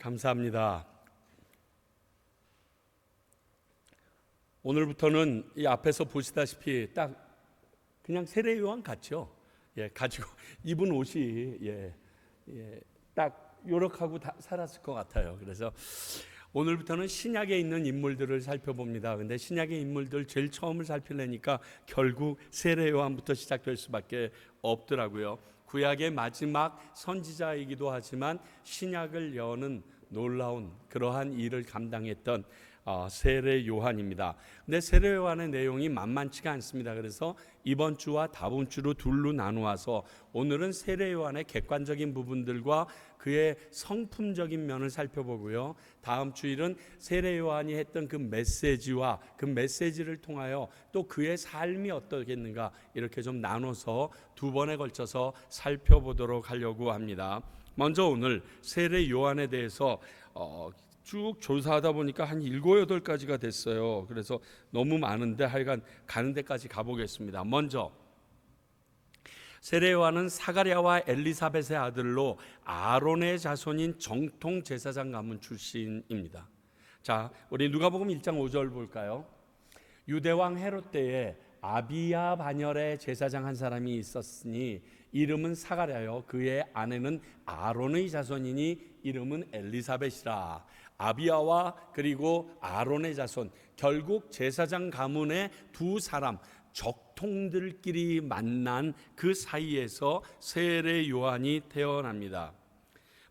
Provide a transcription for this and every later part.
감사합니다. 오늘부터는 이 앞에서 보시다시피 딱 그냥 세례 요한 같죠. 가지고 입은 옷이 딱 요렇게하고 살았을 것 같아요. 그래서 오늘부터는 신약에 있는 인물들을 살펴봅니다. 근데 신약의 인물들 제일 처음을 살피려니까 결국 세례 요한부터 시작될 수밖에 없더라고요. 구약의 마지막 선지자이기도 하지만 신약을 여는 놀라운 그러한 일을 감당했던 세례 요한입니다. 근데 세례 요한의 내용이 만만치가 않습니다. 그래서 이번 주와 다음 주로 둘로 나누어서 오늘은 세례 요한의 객관적인 부분들과 그의 성품적인 면을 살펴보고요. 다음 주일은 세례 요한이 했던 그 메시지와 그 메시지를 통하여 또 그의 삶이 어떻겠는가 이렇게 좀 나눠서 두 번에 걸쳐서 살펴보도록 하려고 합니다. 먼저 오늘 세례 요한에 대해서 쭉 조사하다 보니까 한 7, 8가지가 됐어요. 그래서 너무 많은데 하여간 가는 데까지 가보겠습니다. 먼저 세례 요한은 사가랴와 엘리사벳의 아들로 아론의 자손인 정통 제사장 가문 출신입니다. 자, 우리 누가복음 1장 5절 볼까요? 유대왕 헤롯 때에 아비야 반열에 제사장 한 사람이 있었으니 이름은 사가랴요 그의 아내는 아론의 자손이니 이름은 엘리사벳이라. 아비야와 그리고 아론의 자손, 결국 제사장 가문의 두 사람 적통들끼리 만난 그 사이에서 세례 요한이 태어납니다.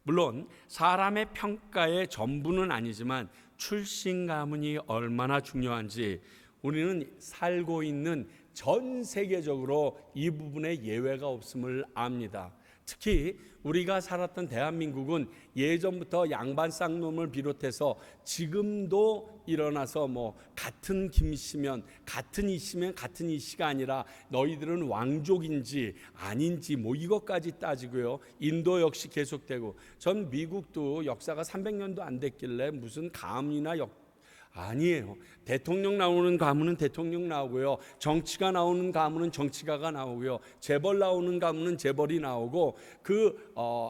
물론 사람의 평가의 전부는 아니지만 출신 가문이 얼마나 중요한지 우리는 살고 있는 전 세계적으로 이 부분에 예외가 없음을 압니다. 특히 우리가 살았던 대한민국은 예전부터 양반 쌍놈을 비롯해서 지금도 일어나서 같은 김씨면 같은 이씨면 같은 이씨가 아니라 너희들은 왕족인지 아닌지 이것까지 따지고요. 인도 역시 계속되고, 전 미국도 역사가 300년도 안 됐길래 무슨 가문이나 아니에요. 대통령 나오는 가문은 대통령 나오고요. 정치가 나오는 가문은 정치가가 나오고요. 재벌 나오는 가문은 재벌이 나오고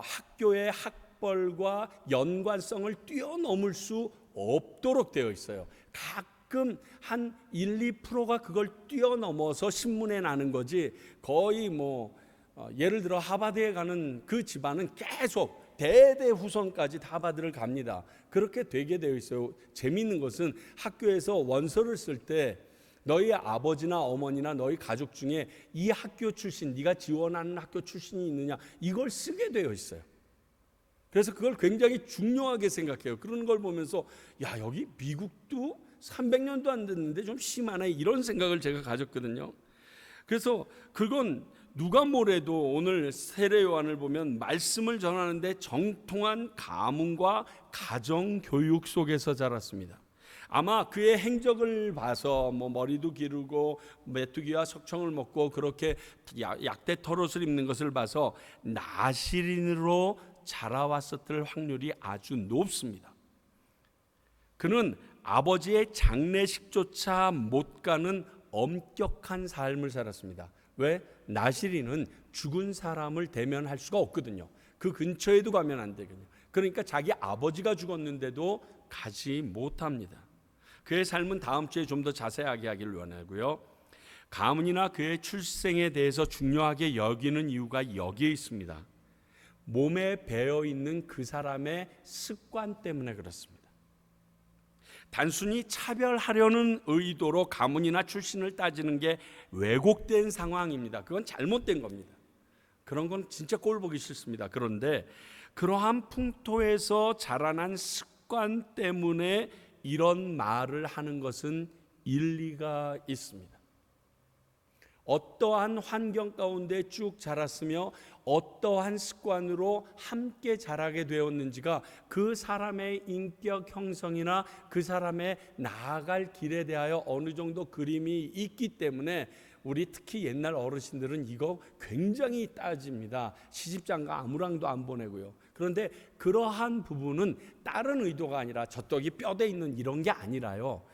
학교의 학벌과 연관성을 뛰어넘을 수 없도록 되어 있어요. 가끔 한 1, 2%가 그걸 뛰어넘어서 신문에 나는 거지 거의 예를 들어 하버드에 가는 그 집안은 계속 대대 후손까지 다 하버드를 갑니다. 그렇게 되게 되어 있어요. 재미있는 것은 학교에서 원서를 쓸 때 너희 아버지나 어머니나 너희 가족 중에 이 학교 출신, 네가 지원하는 학교 출신이 있느냐 이걸 쓰게 되어 있어요. 그래서 그걸 굉장히 중요하게 생각해요. 그런 걸 보면서 여기 미국도 300년도 안 됐는데 좀 심하네 이런 생각을 제가 가졌거든요. 그래서 그건 누가 뭐래도 오늘 세례 요한을 보면 말씀을 전하는데 정통한 가문과 가정 교육 속에서 자랐습니다. 아마 그의 행적을 봐서 머리도 기르고 메뚜기와 석청을 먹고 그렇게 약대 털옷을 입는 것을 봐서 나시린으로 자라왔었을 확률이 아주 높습니다. 그는 아버지의 장례식조차 못 가는 엄격한 삶을 살았습니다. 왜? 나시린은 죽은 사람을 대면할 수가 없거든요. 그 근처에도 가면 안 되거든요. 그러니까 자기 아버지가 죽었는데도 가지 못합니다. 그의 삶은 다음 주에 좀 더 자세하게 하기를 원하고요. 가문이나 그의 출생에 대해서 중요하게 여기는 이유가 여기에 있습니다. 몸에 배어있는 그 사람의 습관 때문에 그렇습니다. 단순히 차별하려는 의도로 가문이나 출신을 따지는 게 왜곡된 상황입니다. 그건 잘못된 겁니다. 그런 건 진짜 꼴 보기 싫습니다. 그런데 그러한 풍토에서 자라난 습관 때문에 이런 말을 하는 것은 일리가 있습니다. 어떠한 환경 가운데 쭉 자랐으며 어떠한 습관으로 함께 자라게 되었는지가 그 사람의 인격 형성이나 그 사람의 나아갈 길에 대하여 어느 정도 그림이 있기 때문에 우리 특히 옛날 어르신들은 이거 굉장히 따집니다. 시집장가 아무랑도 안 보내고요. 그런데 그러한 부분은 다른 의도가 아니라 젖떡이 뼈대 있는 이런 게 아니라요.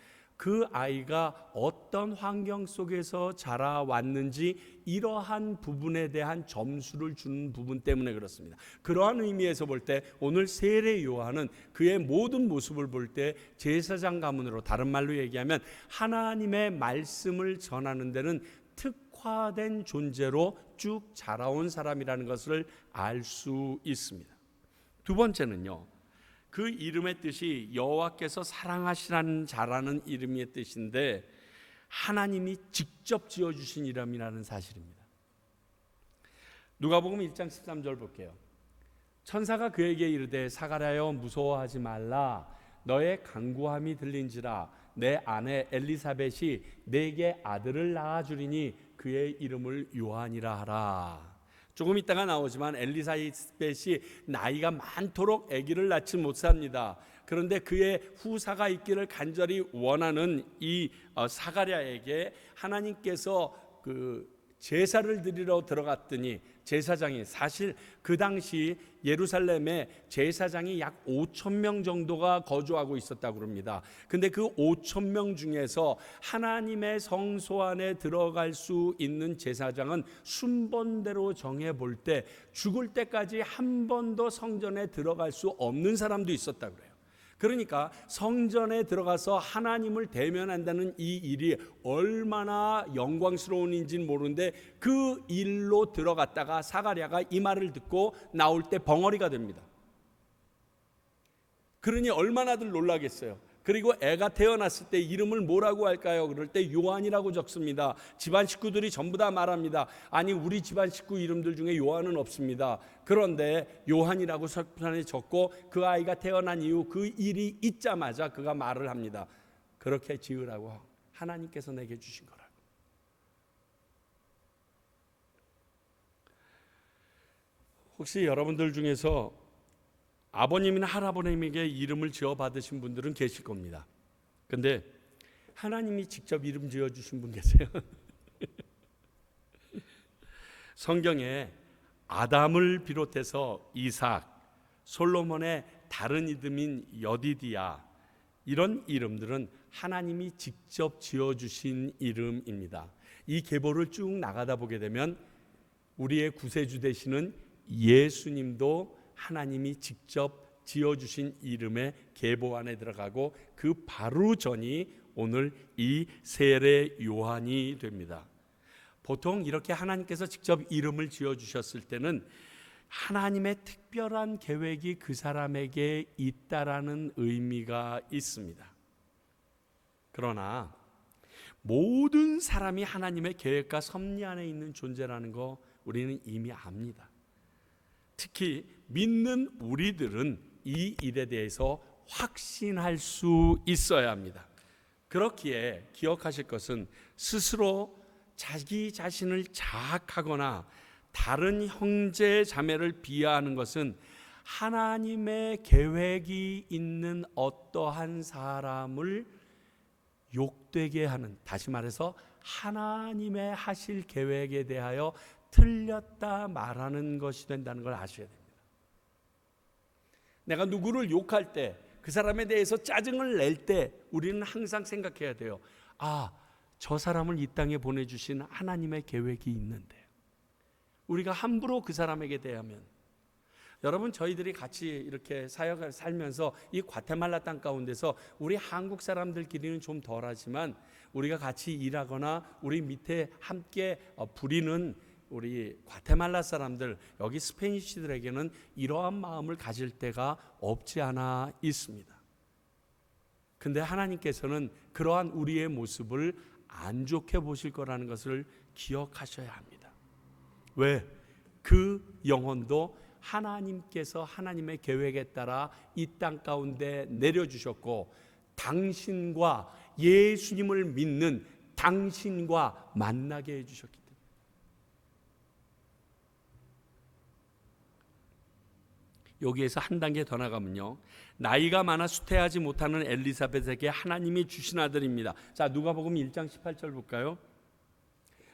그 아이가 어떤 환경 속에서 자라왔는지 이러한 부분에 대한 점수를 주는 부분 때문에 그렇습니다. 그러한 의미에서 볼 때 오늘 세례 요한은 그의 모든 모습을 볼 때 제사장 가문으로, 다른 말로 얘기하면 하나님의 말씀을 전하는 데는 특화된 존재로 쭉 자라온 사람이라는 것을 알 수 있습니다. 두 번째는요, 그 이름의 뜻이 여호와께서 사랑하시라는 자라는 이름의 뜻인데 하나님이 직접 지어주신 이름이라는 사실입니다. 누가복음 1장 13절 볼게요. 천사가 그에게 이르되 사가랴여 무서워하지 말라. 너의 간구함이 들린지라. 내 아내 엘리사벳이 내게 아들을 낳아주리니 그의 이름을 요한이라 하라. 조금 있다가 나오지만 엘리사벳이 나이가 많도록 아기를 낳지 못합니다. 그런데 그의 후사가 있기를 간절히 원하는 이 사가랴에게 하나님께서 그 제사를 드리러 들어갔더니 제사장이, 사실 그 당시 예루살렘에 제사장이 약 5,000명 정도가 거주하고 있었다고 합니다. 근데 그 5,000명 중에서 하나님의 성소 안에 들어갈 수 있는 제사장은 순번대로 정해 볼 때 죽을 때까지 한 번도 성전에 들어갈 수 없는 사람도 있었다고 그래요. 그러니까 성전에 들어가서 하나님을 대면한다는 이 일이 얼마나 영광스러운 일인지는 모르는데 그 일로 들어갔다가 사가랴가 이 말을 듣고 나올 때 벙어리가 됩니다. 그러니 얼마나들 놀라겠어요. 그리고 애가 태어났을 때 이름을 뭐라고 할까요? 그럴 때 요한이라고 적습니다. 집안 식구들이 전부 다 말합니다. 아니, 우리 집안 식구 이름들 중에 요한은 없습니다. 그런데 요한이라고 서편에 적고 그 아이가 태어난 이후 그 일이 있자마자 그가 말을 합니다. 그렇게 지으라고 하나님께서 내게 주신 거라고. 혹시 여러분들 중에서 아버님이나 할아버님에게 이름을 지어 받으신 분들은 계실 겁니다. 근데 하나님이 직접 이름 지어 주신 분 계세요? 성경에 아담을 비롯해서 이삭, 솔로몬의 다른 이름인 여디디야, 이런 이름들은 하나님이 직접 지어 주신 이름입니다. 이 계보를 쭉 나가다 보게 되면 우리의 구세주 되시는 예수님도 하나님이 직접 지어주신 이름의 계보 안에 들어가고 그 바로 전이 오늘 이 세례 요한이 됩니다. 보통 이렇게 하나님께서 직접 이름을 지어주셨을 때는 하나님의 특별한 계획이 그 사람에게 있다라는 의미가 있습니다. 그러나 모든 사람이 하나님의 계획과 섭리 안에 있는 존재라는 거 우리는 이미 압니다. 특히 믿는 우리들은 이 일에 대해서 확신할 수 있어야 합니다. 그렇기에 기억하실 것은 스스로 자기 자신을 자학하거나 다른 형제 자매를 비하하는 것은 하나님의 계획이 있는 어떠한 사람을 욕되게 하는, 다시 말해서 하나님의 하실 계획에 대하여 틀렸다 말하는 것이 된다는 걸 아셔야 됩니다. 내가 누구를 욕할 때, 그 사람에 대해서 짜증을 낼 때 우리는 항상 생각해야 돼요. 아, 저 사람을 이 땅에 보내주신 하나님의 계획이 있는데 우리가 함부로 그 사람에게 대하면, 여러분 저희들이 같이 이렇게 사역을 살면서 이 과테말라 땅 가운데서 우리 한국 사람들끼리는 좀 덜하지만 우리가 같이 일하거나 우리 밑에 함께 부리는 우리 과테말라 사람들, 여기 스페니쉬들에게는 이러한 마음을 가질 때가 없지 않아 있습니다. 근데 하나님께서는 그러한 우리의 모습을 안 좋게 보실 거라는 것을 기억하셔야 합니다. 왜? 그 영혼도 하나님께서 하나님의 계획에 따라 이 땅 가운데 내려주셨고 당신과 예수님을 믿는 당신과 만나게 해주셨기 때문에. 여기에서 한 단계 더 나가면요, 나이가 많아 수태하지 못하는 엘리사벳에게 하나님이 주신 아들입니다. 자, 누가복음 1장 18절 볼까요?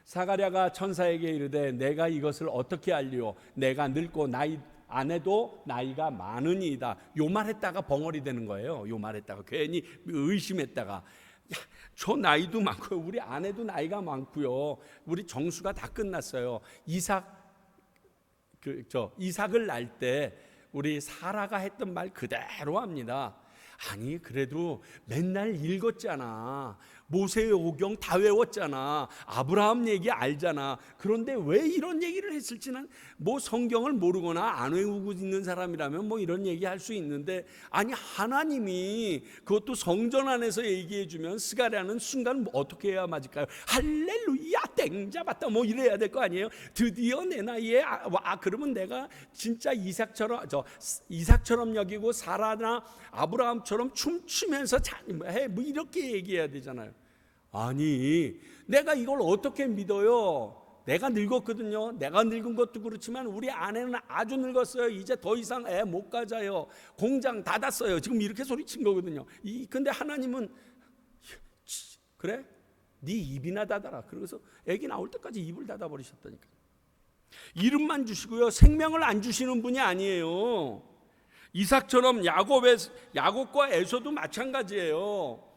사가랴가 천사에게 이르되 내가 이것을 어떻게 알리오? 내가 늙고 나이 아내도 나이가 많으니이다. 요 말했다가 벙어리 되는 거예요. 요 말했다가 괜히 의심했다가 저 나이도 많고요. 우리 아내도 나이가 많고요. 우리 정수가 다 끝났어요. 이삭을 낳을 때 우리 사라가 했던 말 그대로 합니다. 아니 그래도 맨날 읽었잖아. 모세의 오경 다 외웠잖아. 아브라함 얘기 알잖아. 그런데 왜 이런 얘기를 했을지는 뭐 성경을 모르거나 안 외우고 있는 사람이라면 뭐 이런 얘기 할 수 있는데, 아니 하나님이 그것도 성전 안에서 얘기해 주면 스가랴는 순간 뭐 어떻게 해야 맞을까요? 할렐루야 땡 잡았다 뭐 이래야 될 거 아니에요? 드디어 내 나이에 그러면 내가 진짜 이삭처럼 여기고 사라나 아브라함처럼 춤추면서 해 뭐 이렇게 얘기해야 되잖아요. 아니 내가 이걸 어떻게 믿어요? 내가 늙었거든요. 내가 늙은 것도 그렇지만 우리 아내는 아주 늙었어요. 이제 더 이상 애 못 가져요. 공장 닫았어요. 지금 이렇게 소리친 거거든요. 근데 하나님은 그래? 네 입이나 닫아라. 그래서 애기 나올 때까지 입을 닫아버리셨다니까. 이름만 주시고요, 생명을 안 주시는 분이 아니에요. 이삭처럼 야곱과 에서도 마찬가지예요.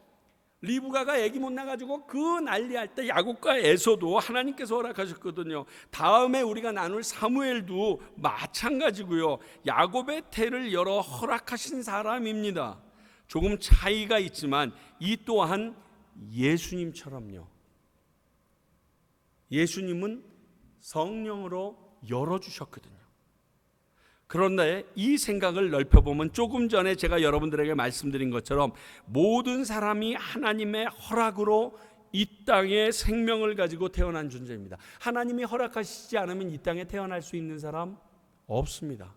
리브가가 아기 못 낳아가지고 그 난리할 때 야곱과 에서도 하나님께서 허락하셨거든요. 다음에 우리가 나눌 사무엘도 마찬가지고요. 야곱의 태를 열어 허락하신 사람입니다. 조금 차이가 있지만 이 또한 예수님처럼요. 예수님은 성령으로 열어주셨거든요. 그런데 이 생각을 넓혀보면 조금 전에 제가 여러분들에게 말씀드린 것처럼 모든 사람이 하나님의 허락으로 이 땅에 생명을 가지고 태어난 존재입니다. 하나님이 허락하시지 않으면 이 땅에 태어날 수 있는 사람 없습니다.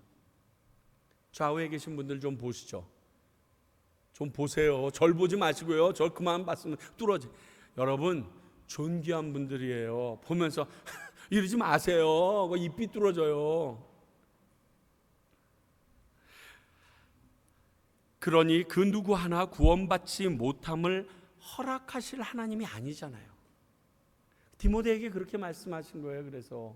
좌우에 계신 분들 좀 보시죠. 좀 보세요. 절 보지 마시고요. 절 그만 봤으면 뚫어지. 여러분 존귀한 분들이에요. 보면서 이러지 마세요. 입이 뚫어져요. 그러니 그 누구 하나 구원받지 못함을 허락하실 하나님이 아니잖아요. 디모데에게 그렇게 말씀하신 거예요. 그래서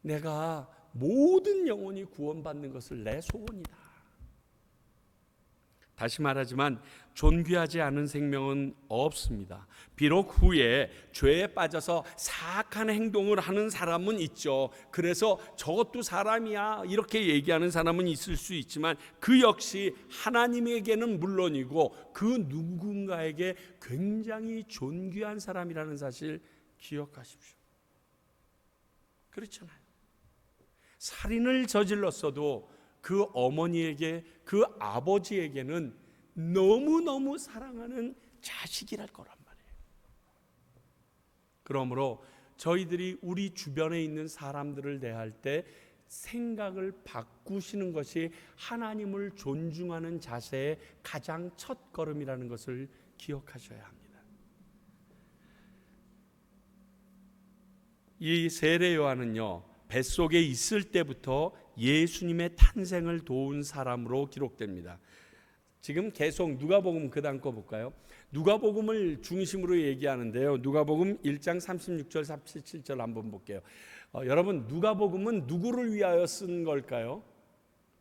내가 모든 영혼이 구원받는 것을 내 소원이다. 다시 말하지만 존귀하지 않은 생명은 없습니다. 비록 후에 죄에 빠져서 사악한 행동을 하는 사람은 있죠. 그래서 저것도 사람이야 이렇게 얘기하는 사람은 있을 수 있지만 그 역시 하나님에게는 물론이고 그 누군가에게 굉장히 존귀한 사람이라는 사실 기억하십시오. 그렇잖아요. 살인을 저질렀어도 그 어머니에게, 그 아버지에게는 너무너무 사랑하는 자식이랄 거란 말이에요. 그러므로 저희들이 우리 주변에 있는 사람들을 대할 때 생각을 바꾸시는 것이 하나님을 존중하는 자세의 가장 첫 걸음이라는 것을 기억하셔야 합니다. 이 세례 요한은요, 뱃속에 있을 때부터 예수님의 탄생을 도운 사람으로 기록됩니다. 지금 계속 누가복음 그 다음 거 볼까요? 누가복음을 중심으로 얘기하는데요. 누가복음 1장 36절 37절 한번 볼게요. 여러분 누가복음은 누구를 위하여 쓴 걸까요?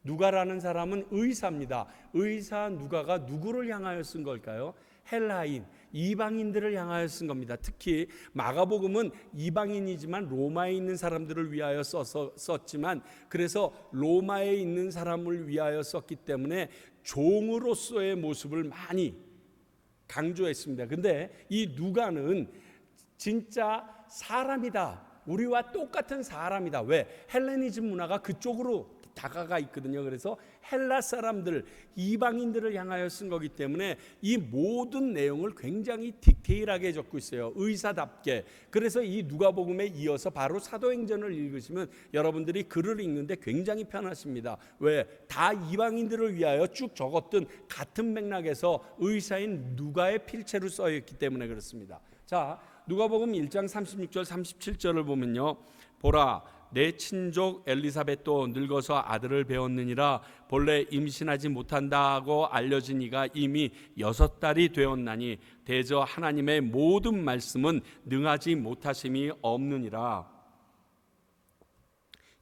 누가라는 사람은 의사입니다. 의사 누가가 누구를 향하여 쓴 걸까요? 헬라인, 이방인들을 향하여 쓴 겁니다. 특히 마가복음은 이방인이지만 로마에 있는 사람들을 위하여 썼지만 그래서 로마에 있는 사람을 위하여 썼기 때문에 종으로서의 모습을 많이 강조했습니다. 근데 이 누가는 진짜 사람이다. 우리와 똑같은 사람이다. 왜? 헬레니즘 문화가 그쪽으로 다가가 있거든요. 그래서 헬라 사람들, 이방인들을 향하여 쓴 거기 때문에 이 모든 내용을 굉장히 디테일하게 적고 있어요. 의사답게. 그래서 이 누가복음에 이어서 바로 사도행전을 읽으시면 여러분들이 글을 읽는데 굉장히 편하십니다. 왜? 다 이방인들을 위하여 쭉 적었던 같은 맥락에서 의사인 누가의 필체로 써있기 때문에 그렇습니다. 자, 누가복음 1장 36절 37절을 보면요. 보라, 내 친족 엘리사벳도 늙어서 아들을 배웠느니라. 본래 임신하지 못한다고 알려진 이가 이미 6달이 되었나니 대저 하나님의 모든 말씀은 능하지 못하심이 없느니라.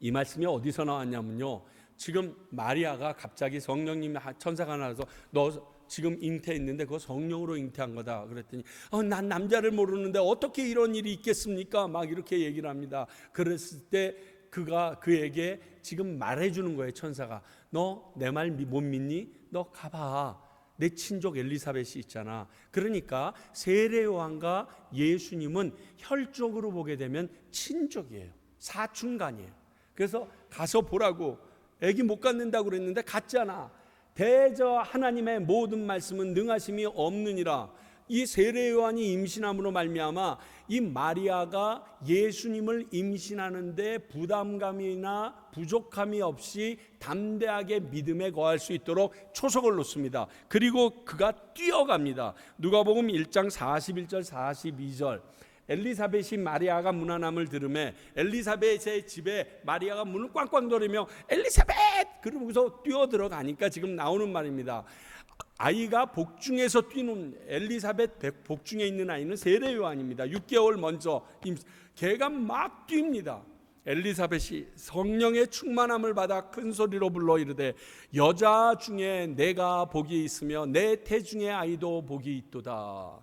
이 말씀이 어디서 나왔냐면요, 지금 마리아가 갑자기 성령님의 천사가 나와서 너 지금 잉태했는데 그거 성령으로 잉태한 거다. 그랬더니 난 남자를 모르는데 어떻게 이런 일이 있겠습니까? 막 이렇게 얘기를 합니다. 그랬을 때 그가 그에게 지금 말해주는 거예요. 천사가 너 내 말 못 믿니? 너 가봐. 내 친족 엘리사벳이 있잖아. 그러니까 세례 요한과 예수님은 혈족으로 보게 되면 친족이에요. 사촌간이에요. 그래서 가서 보라고. 애기 못 갖는다고 그랬는데 갔잖아. 대저 하나님의 모든 말씀은 능하심이 없느니라. 이 세례 요한이 임신함으로 말미암아 이 마리아가 예수님을 임신하는데 부담감이나 부족함이 없이 담대하게 믿음에 거할 수 있도록 초석을 놓습니다. 그리고 그가 뛰어갑니다. 누가복음 1장 41절 42절. 엘리사벳이 마리아가 문안함을 들으며 엘리사벳의 집에 마리아가 문을 꽝꽝 돌리며 엘리사벳! 그러고서 뛰어들어가니까 지금 나오는 말입니다. 아이가 복중에서 뛰는 엘리사벳 복중에 있는 아이는 세례 요한입니다. 6개월 먼저 걔가 막 뜁니다. 엘리사벳이 성령의 충만함을 받아 큰 소리로 불러 이르되 여자 중에 내가 복이 있으며 내 태중의 아이도 복이 있도다.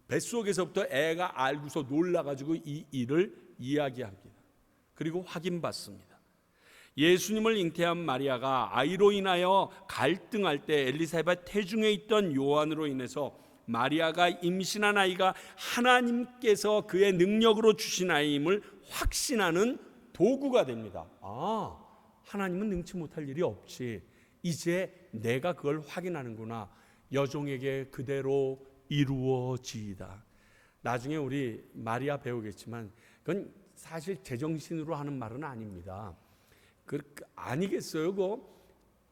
뱃속에서부터 애가 알고서 놀라가지고 이 일을 이야기합니다. 그리고 확인받습니다. 예수님을 잉태한 마리아가 아이로 인하여 갈등할 때 엘리사벳 태중에 있던 요한으로 인해서 마리아가 임신한 아이가 하나님께서 그의 능력으로 주신 아이임을 확신하는 도구가 됩니다. 하나님은 능치 못할 일이 없지. 이제 내가 그걸 확인하는구나. 여종에게 그대로 이루어지이다. 나중에 우리 마리아 배우겠지만 그건 사실 제정신으로 하는 말은 아닙니다. 아니겠어요? 그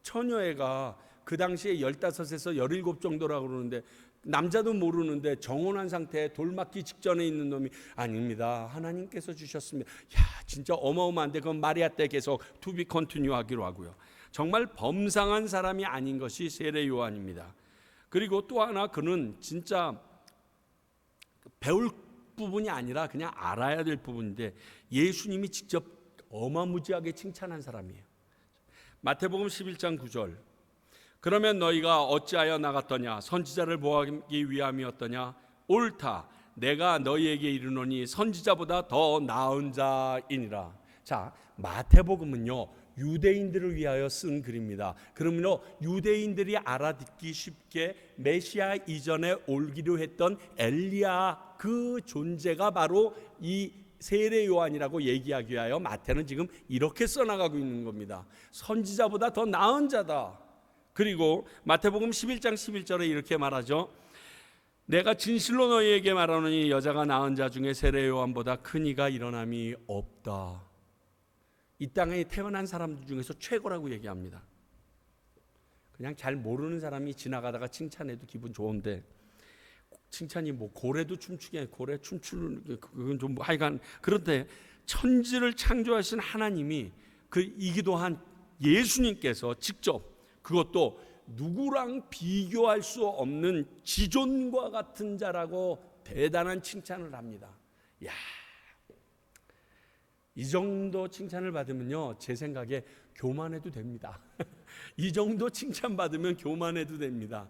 처녀애가 그 당시에 15에서 17 정도라고 그러는데 남자도 모르는데 정혼한 상태에 돌 맞기 직전에 있는 놈이 아닙니다. 하나님께서 주셨습니다. 진짜 어마어마한데 그건 마리아 때 계속 to be continue 하기로 하고요. 정말 범상한 사람이 아닌 것이 세례 요한입니다. 그리고 또 하나 그는 진짜 배울 부분이 아니라 그냥 알아야 될 부분인데 예수님이 직접 어마무지하게 칭찬한 사람이에요. 마태복음 11장 9절. 그러면 너희가 어찌하여 나갔더냐? 선지자를 보하기 위함이었더냐? 옳다. 내가 너희에게 이르노니 선지자보다 더 나은 자이니라. 자, 마태복음은요 유대인들을 위하여 쓴 글입니다. 그러므로 유대인들이 알아듣기 쉽게 메시아 이전에 올기로 했던 엘리야 그 존재가 바로 이 세례 요한이라고 얘기하기 위하여 마태는 지금 이렇게 써나가고 있는 겁니다. 선지자보다 더 나은 자다. 그리고 마태복음 11장 11절에 이렇게 말하죠. 내가 진실로 너희에게 말하노니 여자가 낳은 자 중에 세례 요한보다 큰 이가 일어남이 없다. 이 땅에 태어난 사람들 중에서 최고라고 얘기합니다. 그냥 잘 모르는 사람이 지나가다가 칭찬해도 기분 좋은데 칭찬이 뭐 고래도 춤추게 고래 춤추는 그건 좀 하여간 그런데 천지를 창조하신 하나님이 그 이기도 한 예수님께서 직접 그것도 누구랑 비교할 수 없는 지존과 같은 자라고 대단한 칭찬을 합니다. 이 정도 칭찬을 받으면요 제 생각에 교만해도 됩니다. 이 정도 칭찬 받으면 교만해도 됩니다.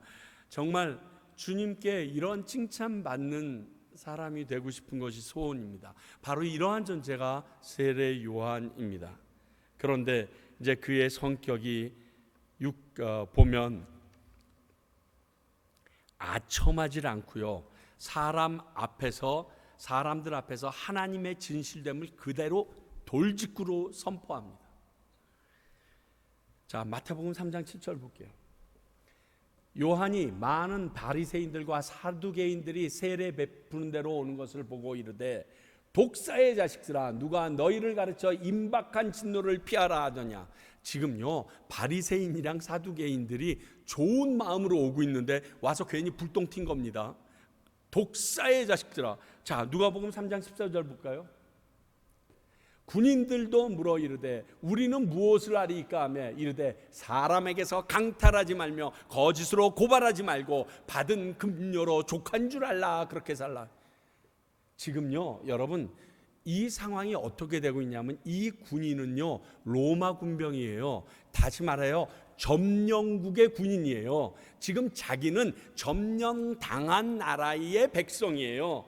정말 주님께 이런 칭찬 받는 사람이 되고 싶은 것이 소원입니다. 바로 이러한 존재가 세례 요한입니다. 그런데 이제 그의 성격이 보면 아첨하지 않고요 사람들 앞에서 하나님의 진실됨을 그대로 돌직구로 선포합니다. 자, 마태복음 3장 7절 볼게요. 요한이 많은 바리새인들과 사두개인들이 세례 베푸는 대로 오는 것을 보고 이르되 독사의 자식들아 누가 너희를 가르쳐 임박한 진노를 피하라 하더냐. 지금요 바리새인이랑 사두개인들이 좋은 마음으로 오고 있는데 와서 괜히 불똥 튄 겁니다. 독사의 자식들아. 자, 누가복음 3장 14절 볼까요? 군인들도 물어 이르되 우리는 무엇을 하리이까 하며 이르되 사람에게서 강탈하지 말며 거짓으로 고발하지 말고 받은 급료로 족한 줄 알라. 그렇게 살라. 지금요 여러분 이 상황이 어떻게 되고 있냐면 이 군인은요 로마 군병이에요. 다시 말해요 점령국의 군인이에요. 지금 자기는 점령당한 나라의 백성이에요.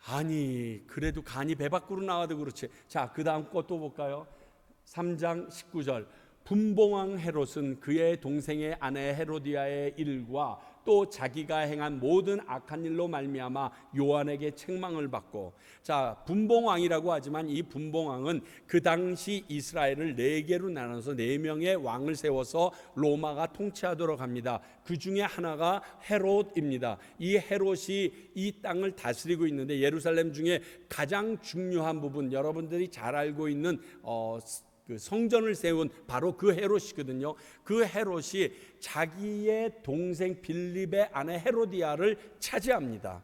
아니 그래도 간이 배 밖으로 나와도 그렇지. 자, 그 다음 거 또 볼까요? 3장 19절. 분봉왕 헤롯은 그의 동생의 아내 헤로디아의 일과 또 자기가 행한 모든 악한 일로 말미암아 요한에게 책망을 받고, 자, 분봉왕이라고 하지만 이 분봉왕은 그 당시 이스라엘을 4개로 나눠서 4명의 왕을 세워서 로마가 통치하도록 합니다. 그 중에 하나가 헤롯입니다. 이 헤롯이 이 땅을 다스리고 있는데 예루살렘 중에 가장 중요한 부분, 여러분들이 잘 알고 있는 그 성전을 세운 바로 그 헤롯이거든요. 그 헤롯이 자기의 동생 빌립의 아내 헤로디아를 차지합니다.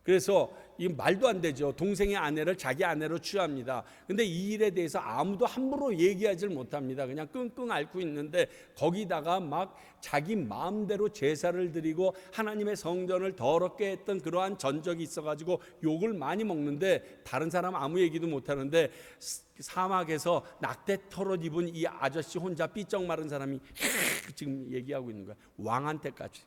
그래서 이 말도 안 되죠. 동생의 아내를 자기 아내로 취합니다. 근데 이 일에 대해서 아무도 함부로 얘기하지 못합니다. 그냥 끙끙 앓고 있는데 거기다가 막 자기 마음대로 제사를 드리고 하나님의 성전을 더럽게 했던 그러한 전적이 있어가지고 욕을 많이 먹는데 다른 사람 아무 얘기도 못하는데 사막에서 낙태 털옷 입은 이 아저씨 혼자 삐쩍 마른 사람이 지금 얘기하고 있는 거야. 왕한테까지.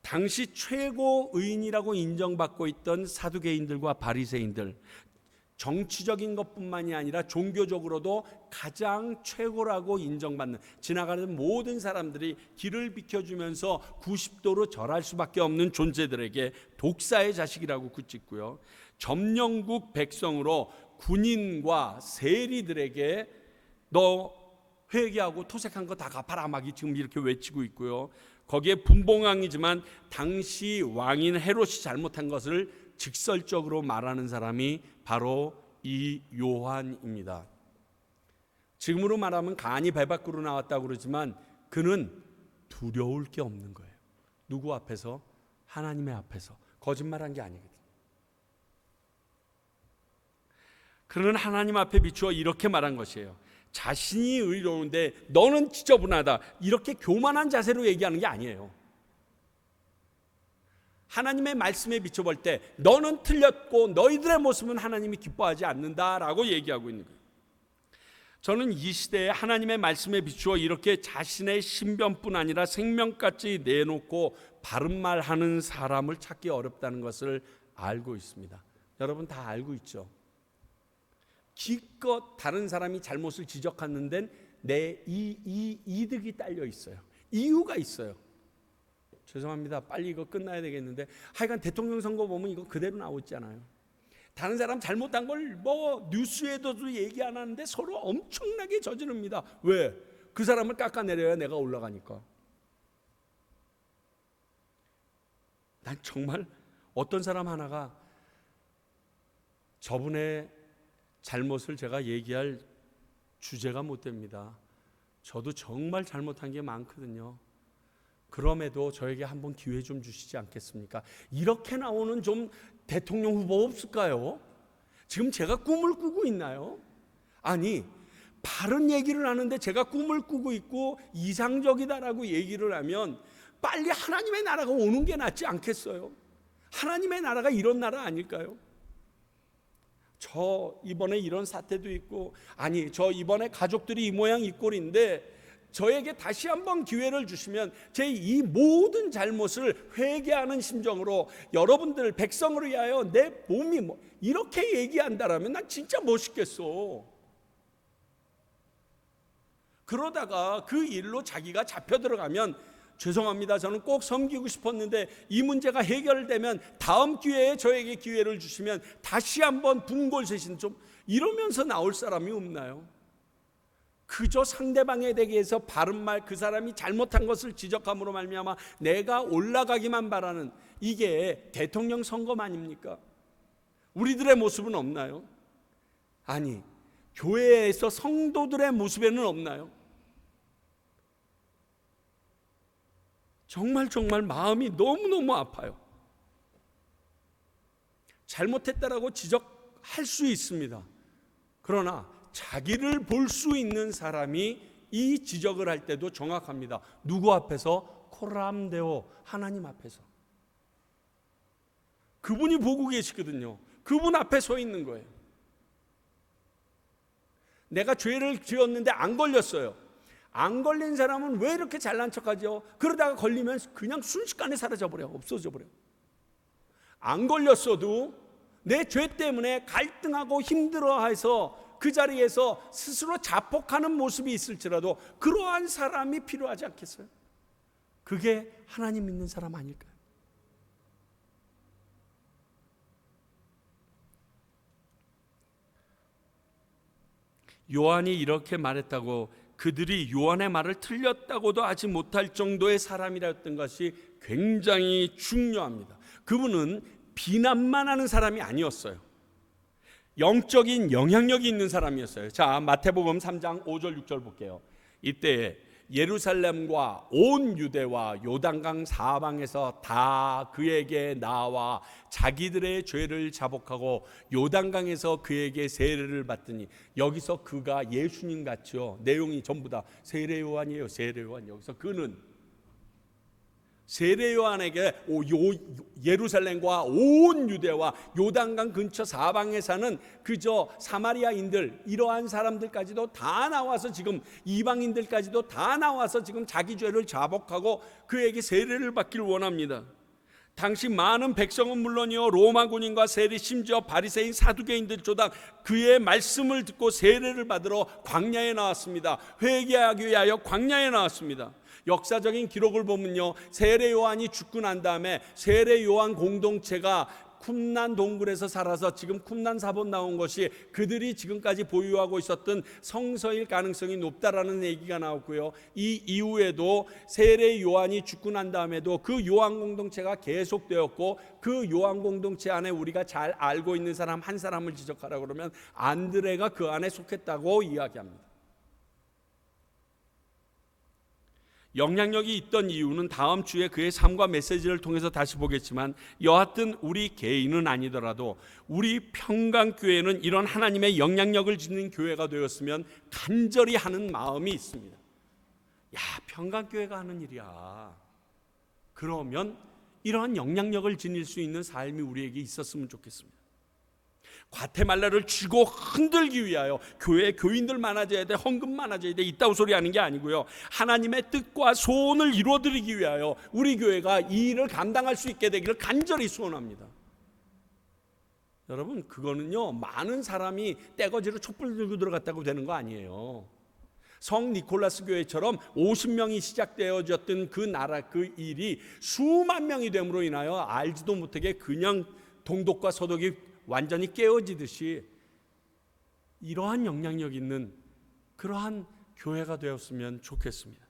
당시 최고 의인이라고 인정받고 있던 사두개인들과 바리새인들, 정치적인 것뿐만이 아니라 종교적으로도 가장 최고라고 인정받는, 지나가는 모든 사람들이 길을 비켜주면서 90도로 절할 수밖에 없는 존재들에게 독사의 자식이라고 꾸짖고요, 점령국 백성으로 군인과 세리들에게 너 회개하고 토색한 거 다 갚아라 막 지금 이렇게 외치고 있고요. 거기에 분봉왕이지만 당시 왕인 헤롯이 잘못한 것을 직설적으로 말하는 사람이 바로 이 요한입니다. 지금으로 말하면 간이 배 밖으로 나왔다고 그러지만 그는 두려울 게 없는 거예요. 누구 앞에서? 하나님의 앞에서. 거짓말한 게 아니거든. 그는 하나님 앞에 비추어 이렇게 말한 것이에요. 자신이 의로운데 너는 지저분하다, 이렇게 교만한 자세로 얘기하는 게 아니에요. 하나님의 말씀에 비춰볼 때 너는 틀렸고 너희들의 모습은 하나님이 기뻐하지 않는다라고 얘기하고 있는 거예요. 저는 이 시대에 하나님의 말씀에 비추어 이렇게 자신의 신변뿐 아니라 생명까지 내놓고 바른 말하는 사람을 찾기 어렵다는 것을 알고 있습니다. 여러분 다 알고 있죠. 기껏 다른 사람이 잘못을 지적하는 데는 내 이득이 딸려 있어요. 이유가 있어요. 죄송합니다. 빨리 이거 끝나야 되겠는데 하여간 대통령 선거 보면 이거 그대로 나오잖아요. 다른 사람 잘못한 걸 뭐 뉴스에도 얘기 안 하는데 서로 엄청나게 저지릅니다. 왜? 그 사람을 깎아내려야 내가 올라가니까. 난 정말 어떤 사람 하나가 저분의 잘못을 제가 얘기할 주제가 못 됩니다. 저도 정말 잘못한 게 많거든요. 그럼에도 저에게 한번 기회 좀 주시지 않겠습니까? 이렇게 나오는 좀 대통령 후보 없을까요? 지금 제가 꿈을 꾸고 있나요? 아니, 바른 얘기를 하는데 제가 꿈을 꾸고 있고 이상적이다라고 얘기를 하면 빨리 하나님의 나라가 오는 게 낫지 않겠어요? 하나님의 나라가 이런 나라 아닐까요? 저 이번에 이런 사태도 있고, 아니 저 이번에 가족들이 이 모양 이 꼴인데 저에게 다시 한번 기회를 주시면 제 이 모든 잘못을 회개하는 심정으로 여러분들 백성을 위하여 내 몸이 이렇게 얘기한다라면 난 진짜 멋있겠어. 그러다가 그 일로 자기가 잡혀 들어가면 죄송합니다. 저는 꼭 섬기고 싶었는데 이 문제가 해결되면 다음 기회에 저에게 기회를 주시면 다시 한번 분골쇄신 좀 이러면서 나올 사람이 없나요? 그저 상대방에 대해서 바른 말, 그 사람이 잘못한 것을 지적함으로 말미암아 내가 올라가기만 바라는 이게 대통령 선거 아닙니까? 우리들의 모습은 없나요? 아니, 교회에서 성도들의 모습에는 없나요? 정말 마음이 너무너무 아파요. 잘못했다라고 지적할 수 있습니다. 그러나 자기를 볼 수 있는 사람이 이 지적을 할 때도 정확합니다. 누구 앞에서? 코람데오, 하나님 앞에서. 그분이 보고 계시거든요. 그분 앞에 서 있는 거예요. 내가 죄를 지었는데 안 걸렸어요. 안 걸린 사람은 왜 이렇게 잘난 척하죠? 그러다가 걸리면 그냥 순식간에 사라져버려, 없어져버려. 안 걸렸어도 내 죄 때문에 갈등하고 힘들어해서 그 자리에서 스스로 자폭하는 모습이 있을지라도 그러한 사람이 필요하지 않겠어요? 그게 하나님 믿는 사람 아닐까요? 요한이 이렇게 말했다고 그들이 요한의 말을 틀렸다고도 하지 못할 정도의 사람이라였던 것이 굉장히 중요합니다. 그분은 비난만 하는 사람이 아니었어요. 영적인 영향력이 있는 사람이었어요. 자, 마태복음 3장 5절 6절 볼게요. 이때 예루살렘과 온 유대와 요단강 사방에서 다 그에게 나와 자기들의 죄를 자복하고 요단강에서 그에게 세례를 받더니, 여기서 그가 예수님 같죠. 내용이 전부 다 세례 요한이에요. 세례 요한. 여기서 그는 세례 요한에게 예루살렘과 온 유대와 요단강 근처 사방에 사는 그저 사마리아인들, 이러한 사람들까지도 다 나와서, 지금 이방인들까지도 다 나와서 지금 자기 죄를 자복하고 그에게 세례를 받기를 원합니다. 당시 많은 백성은 물론이요, 로마 군인과 세리, 심지어 바리새인 사두개인들조차 그의 말씀을 듣고 세례를 받으러 광야에 나왔습니다. 회개하기 위하여 광야에 나왔습니다. 역사적인 기록을 보면요, 세례 요한이 죽고 난 다음에 세례 요한 공동체가 쿰난 동굴에서 살아서 지금 쿰난 사본 나온 것이 그들이 지금까지 보유하고 있었던 성서일 가능성이 높다라는 얘기가 나왔고요. 이 이후에도 세례 요한이 죽고 난 다음에도 그 요한 공동체가 계속되었고, 그 요한 공동체 안에 우리가 잘 알고 있는 사람 한 사람을 지적하라 그러면 안드레가 그 안에 속했다고 이야기합니다. 영향력이 있던 이유는 다음 주에 그의 삶과 메시지를 통해서 다시 보겠지만, 여하튼 우리 개인은 아니더라도 우리 평강교회는 이런 하나님의 영향력을 지닌 교회가 되었으면 간절히 하는 마음이 있습니다. 야, 평강교회가 하는 일이야. 그러면 이러한 영향력을 지닐 수 있는 삶이 우리에게 있었으면 좋겠습니다. 과테말라를 쥐고 흔들기 위하여 교회에 교인들 많아져야 돼, 헌금 많아져야 돼, 이따구 소리 하는 게 아니고요, 하나님의 뜻과 소원을 이루어드리기 위하여 우리 교회가 이 일을 감당할 수 있게 되기를 간절히 소원합니다. 여러분, 그거는요, 많은 사람이 떼거지로 촛불 들고 들어갔다고 되는 거 아니에요. 성 니콜라스 교회처럼 50명이 시작되어졌던 그 나라, 그 일이 수만 명이 됨으로 인하여 알지도 못하게 그냥 동독과 서독이 완전히 깨어지듯이 이러한 영향력 있는 그러한 교회가 되었으면 좋겠습니다.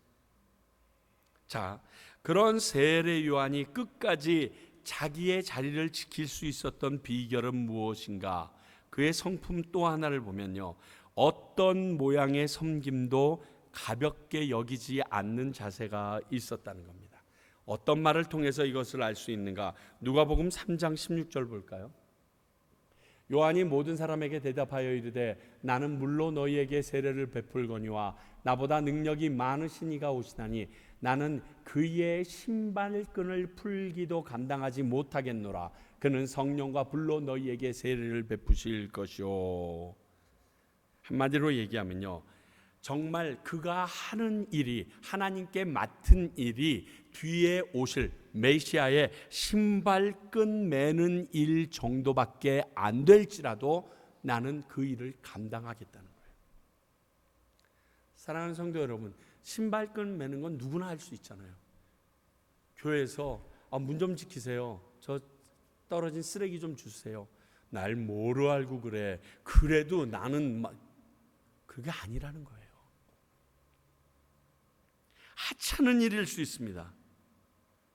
자, 그런 세례 요한이 끝까지 자기의 자리를 지킬 수 있었던 비결은 무엇인가? 그의 성품 또 하나를 보면요, 어떤 모양의 섬김도 가볍게 여기지 않는 자세가 있었다는 겁니다. 어떤 말을 통해서 이것을 알 수 있는가? 누가복음 3장 16절 볼까요? 요한이 모든 사람에게 대답하여 이르되 나는 물로 너희에게 세례를 베풀거니와 나보다 능력이 많으신 이가 오시나니 나는 그의 신발끈을 풀기도 감당하지 못하겠노라. 그는 성령과 불로 너희에게 세례를 베푸실 것이요. 한마디로 얘기하면요, 정말 그가 하는 일이, 하나님께 맡은 일이 뒤에 오실 메시아의 신발끈 매는 일 정도밖에 안 될지라도 나는 그 일을 감당하겠다는 거예요. 사랑하는 성도 여러분, 신발끈 매는 건 누구나 할 수 있잖아요. 교회에서 문 좀 지키세요, 저 떨어진 쓰레기 좀 주세요. 날 뭐로 알고 그래? 그래도 나는 그게 아니라는 거예요. 하찮은 일일 수 있습니다.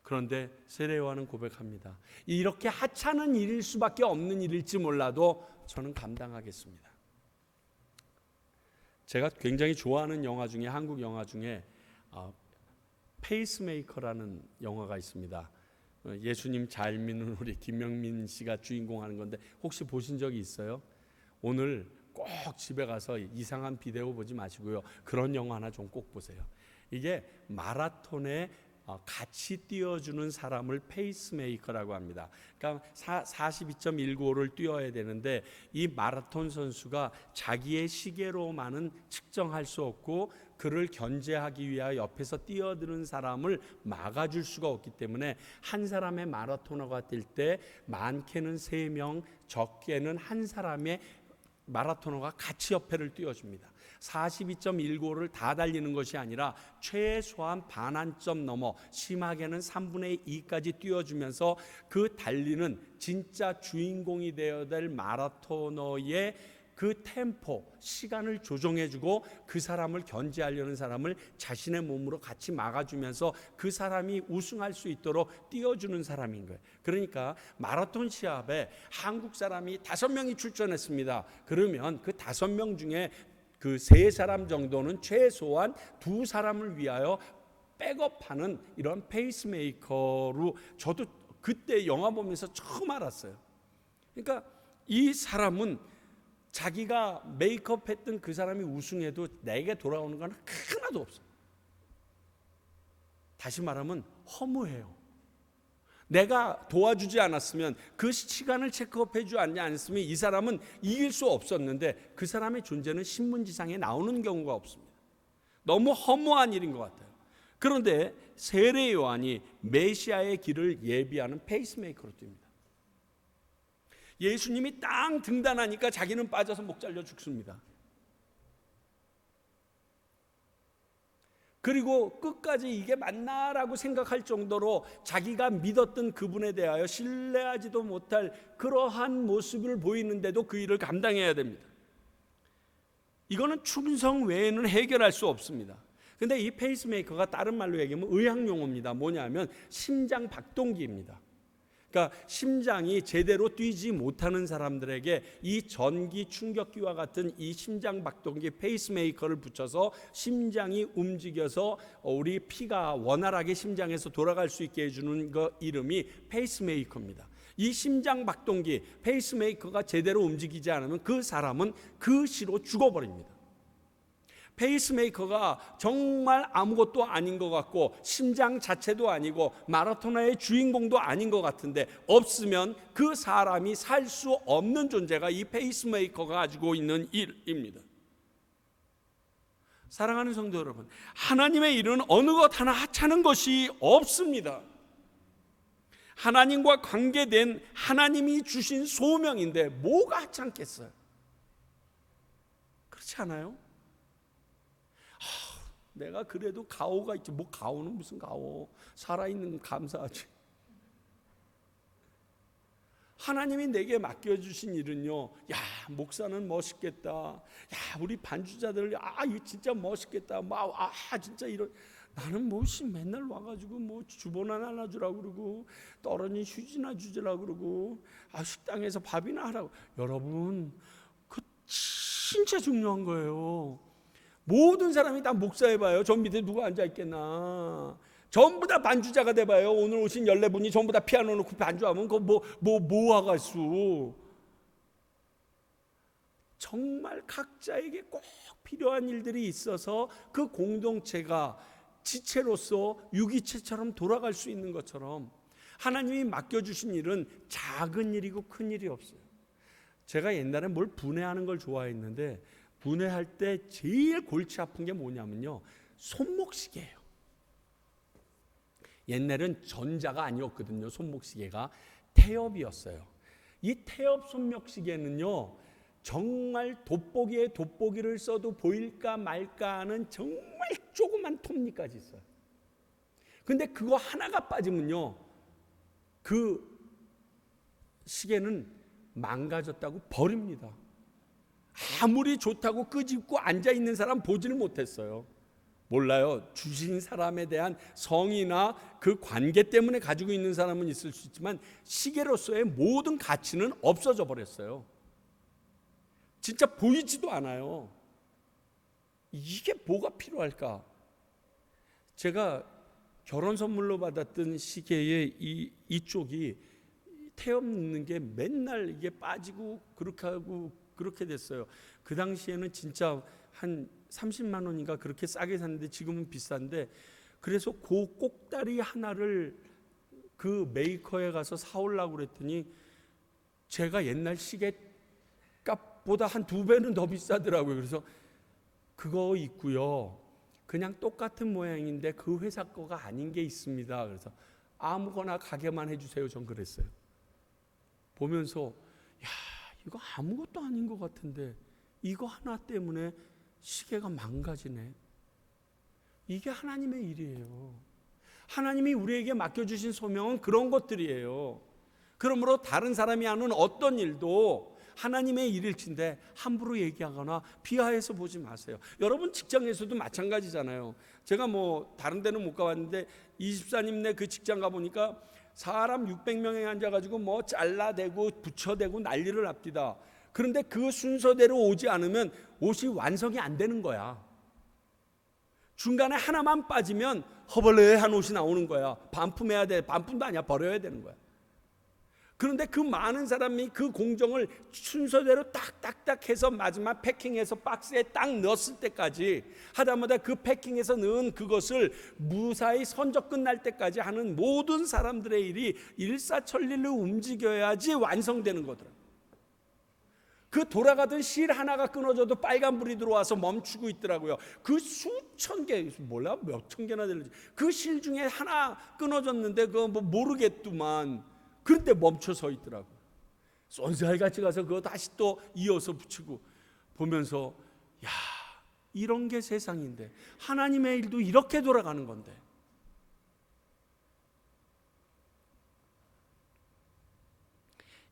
그런데 세례 요한은 고백합니다. 이렇게 하찮은 일일 수밖에 없는 일일지 몰라도 저는 감당하겠습니다. 제가 굉장히 좋아하는 영화 중에, 한국 영화 중에 페이스메이커라는 영화가 있습니다. 예수님 잘 믿는 우리 김명민 씨가 주인공 하는 건데, 혹시 보신 적이 있어요? 오늘 꼭 집에 가서 이상한 비디오 보지 마시고요, 그런 영화 하나 좀 꼭 보세요. 이게 마라톤의 같이 뛰어주는 사람을 페이스메이커라고 합니다. 그러니까 42.195를 뛰어야 되는데 이 마라톤 선수가 자기의 시계로만은 측정할 수 없고 그를 견제하기 위하여 옆에서 뛰어드는 사람을 막아줄 수가 없기 때문에 한 사람의 마라토너가 뛸 때 많게는 3명, 적게는 한 사람의 마라토너가 같이 옆에를 뛰어줍니다. 42.195를 다 달리는 것이 아니라 최소한 반환점 넘어 심하게는 3분의 2까지 뛰어주면서 그 달리는 진짜 주인공이 되어야 될 마라토너의 그 템포, 시간을 조정해주고 그 사람을 견제하려는 사람을 자신의 몸으로 같이 막아주면서 그 사람이 우승할 수 있도록 띄워주는 사람인 거예요. 그러니까 마라톤 시합에 한국 사람이 5명이 출전했습니다. 그러면 그 5명 중에 그 3사람 정도는 최소한 2사람을 위하여 백업하는 이런 페이스메이커로 저도 그때 영화 보면서 처음 알았어요. 그러니까 이 사람은 자기가 메이크업 했던 그 사람이 우승해도 내게 돌아오는 건 하나도 없어요. 다시 말하면 허무해요. 내가 도와주지 않았으면 그 시간을 체크업해 주지 않았으면 이 사람은 이길 수 없었는데 그 사람의 존재는 신문지상에 나오는 경우가 없습니다. 너무 허무한 일인 것 같아요. 그런데 세례 요한이 메시아의 길을 예비하는 페이스메이커로 뜁니다. 예수님이 땅 등단하니까 자기는 빠져서 목 잘려 죽습니다. 그리고 끝까지 이게 맞나라고 생각할 정도로 자기가 믿었던 그분에 대하여 신뢰하지도 못할 그러한 모습을 보이는데도 그 일을 감당해야 됩니다. 이거는 충성 외에는 해결할 수 없습니다. 근데 이 페이스메이커가 다른 말로 얘기하면 의학용어입니다. 뭐냐면 심장 박동기입니다. 그러니까 심장이 제대로 뛰지 못하는 사람들에게 이 전기 충격기와 같은 이 심장 박동기 페이스메이커를 붙여서 심장이 움직여서 우리 피가 원활하게 심장에서 돌아갈 수 있게 해주는 그 이름이 페이스메이커입니다. 이 심장 박동기 페이스메이커가 제대로 움직이지 않으면 그 사람은 그 시로 죽어버립니다. 페이스메이커가 정말 아무것도 아닌 것 같고 심장 자체도 아니고 마라토너의 주인공도 아닌 것 같은데 없으면 그 사람이 살 수 없는 존재가 이 페이스메이커가 가지고 있는 일입니다. 사랑하는 성도 여러분, 하나님의 일은 어느 것 하나 하찮은 것이 없습니다. 하나님과 관계된 하나님이 주신 소명인데 뭐가 하찮겠어요? 그렇지 않아요? 내가 그래도 가오가 있지. 뭐 가오는 무슨 가오. 살아있는 건 감사하지. 하나님이 내게 맡겨주신 일은요, 야 목사는 멋있겠다. 야 우리 반주자들 이거 진짜 멋있겠다. 진짜 이런. 나는 맨날 와가지고 주보나 하나 주라고 그러고 떨어진 휴지나 주지라고 그러고 식당에서 밥이나 하라고. 여러분 그 진짜 중요한 거예요. 모든 사람이 다 목사해봐요. 저 밑에 누가 앉아있겠나. 전부 다 반주자가 돼봐요. 오늘 오신 14분이 전부 다 피아노 놓고 반주하면 그거 뭐하겠수. 정말 각자에게 꼭 필요한 일들이 있어서 그 공동체가 지체로서 유기체처럼 돌아갈 수 있는 것처럼 하나님이 맡겨주신 일은 작은 일이고 큰 일이 없어요. 제가 옛날에 뭘 분해하는 걸 좋아했는데 분해할 때 제일 골치 아픈 게 뭐냐면요, 손목시계예요. 옛날엔 전자가 아니었거든요. 손목시계가 태엽이었어요. 이 태엽 손목시계는요, 정말 돋보기에 돋보기를 써도 보일까 말까 하는 정말 조그만 톱니까지 있어요. 근데 그거 하나가 빠지면요, 그 시계는 망가졌다고 버립니다. 아무리 좋다고 끄집고 앉아있는 사람 보지를 못했어요. 몰라요. 주신 사람에 대한 성의나 그 관계 때문에 가지고 있는 사람은 있을 수 있지만 시계로서의 모든 가치는 없어져 버렸어요. 진짜 보이지도 않아요. 이게 뭐가 필요할까? 제가 결혼 선물로 받았던 시계의 이쪽이 태엽 넣는 게 맨날 이게 빠지고 그렇게 하고 그렇게 됐어요. 그 당시에는 진짜 한 30만 원인가 그렇게 싸게 샀는데 지금은 비싼데 그래서 그 꼭다리 하나를 그 메이커에 가서 사오려고 그랬더니 제가 옛날 시계 값보다 한 2배는 더 비싸더라고요. 그래서 그거 있고요, 그냥 똑같은 모양인데 그 회사 거가 아닌 게 있습니다. 그래서 아무거나 가게만 해주세요. 전 그랬어요. 보면서 야, 이거 아무것도 아닌 것 같은데 이거 하나 때문에 시계가 망가지네. 이게 하나님의 일이에요. 하나님이 우리에게 맡겨주신 소명은 그런 것들이에요. 그러므로 다른 사람이 하는 어떤 일도 하나님의 일일진데 함부로 얘기하거나 비하해서 보지 마세요. 여러분 직장에서도 마찬가지잖아요. 제가 뭐 다른 데는 못 가봤는데 이집사님네 그 직장 가보니까 사람 600명에 앉아가지고 뭐 잘라대고 붙여대고 난리를 납디다. 그런데 그 순서대로 오지 않으면 옷이 완성이 안 되는 거야. 중간에 하나만 빠지면 허벌레한 옷이 나오는 거야. 반품해야 돼. 반품도 아니야. 버려야 되는 거야. 그런데 그 많은 사람이 그 공정을 순서대로 딱딱딱 해서 마지막 패킹해서 박스에 딱 넣었을 때까지 하다마다 그 패킹해서 넣은 그것을 무사히 선적 끝날 때까지 하는 모든 사람들의 일이 일사천리로 움직여야지 완성되는 거더라. 그 돌아가던 실 하나가 끊어져도 빨간불이 들어와서 멈추고 있더라고요. 그 수천 개, 몰라 몇천 개나 되는지 그 실 중에 하나 끊어졌는데 그거 뭐 모르겠더만 그런데 멈춰 서 있더라고요. 쏜살같이 가서 그거 다시 또 이어서 붙이고 보면서 야, 이런 게 세상인데 하나님의 일도 이렇게 돌아가는 건데.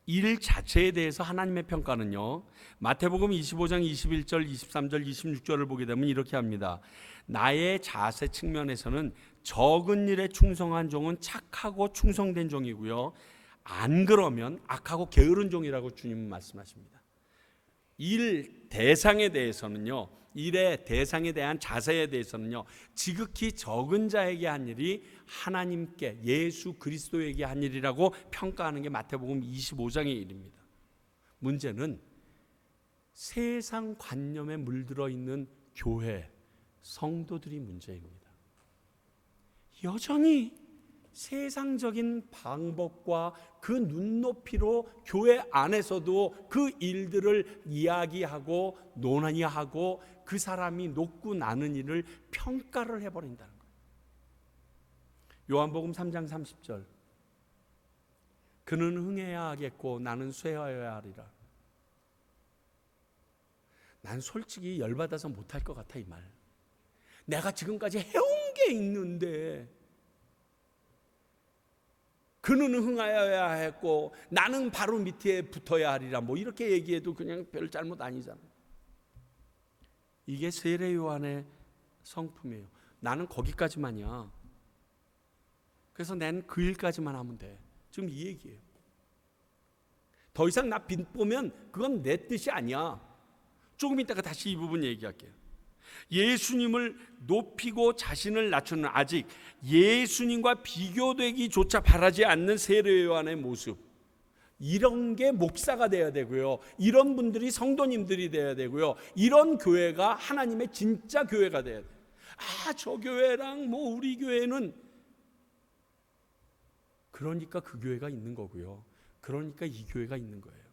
일 자체에 대해서 하나님의 평가는요, 마태복음 25장 21절 23절 26절을 보게 되면 이렇게 합니다. 나의 자세 측면에서는 적은 일에 충성한 종은 착하고 충성된 종이고요, 안 그러면 악하고 게으른 종이라고 주님은 말씀하십니다. 일 대상에 대해서는요, 일의 대상에 대한 자세에 대해서는요, 지극히 적은 자에게 한 일이 하나님께 예수 그리스도에게 한 일이라고 평가하는 게 마태복음 25장의 일입니다. 문제는 세상 관념에 물들어 있는 교회, 성도들이 문제입니다. 여전히 세상적인 방법과 그 눈높이로 교회 안에서도 그 일들을 이야기하고 논의하고 그 사람이 놓고 나는 일을 평가를 해버린다는 거예요. 요한복음 3장 30절, 그는 흥해야 하겠고 나는 쇠하여야 하리라. 난 솔직히 열받아서 못할 것 같아. 이 말, 내가 지금까지 해온 게 있는데 그는 흥하여야 했고 나는 바로 밑에 붙어야 하리라, 뭐 이렇게 얘기해도 그냥 별 잘못 아니잖아요. 이게 세례 요한의 성품이에요. 나는 거기까지만이야. 그래서 난 그 일까지만 하면 돼. 지금 이 얘기예요. 더 이상 나 빈보면 그건 내 뜻이 아니야. 조금 이따가 다시 이 부분 얘기할게요. 예수님을 높이고 자신을 낮추는, 아직 예수님과 비교되기조차 바라지 않는 세례 요한의 모습, 이런 게 목사가 돼야 되고요, 이런 분들이 성도님들이 돼야 되고요, 이런 교회가 하나님의 진짜 교회가 돼야 돼요. 아, 저 교회랑 뭐 우리 교회는, 그러니까 그 교회가 있는 거고요, 그러니까 이 교회가 있는 거예요.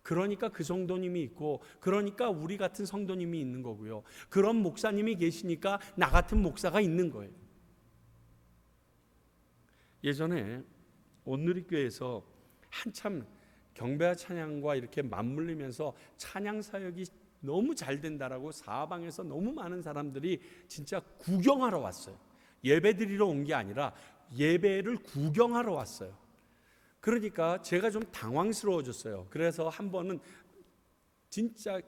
그러니까 그 성도님이 있고, 그러니까 우리 같은 성도님이 있는 거고요, 그런 목사님이 계시니까 나 같은 목사가 있는 거예요. 예전에 온누리교회에서 한참 경배와 찬양과 이렇게 맞물리면서 찬양 사역이 너무 잘 된다라고 사방에서 너무 많은 사람들이 진짜 구경하러 왔어요. 예배 드리러 온 게 아니라 예배를 구경하러 왔어요. 그러니까 제가 좀 당황스러워졌어요. 그래서 한 번은 진짜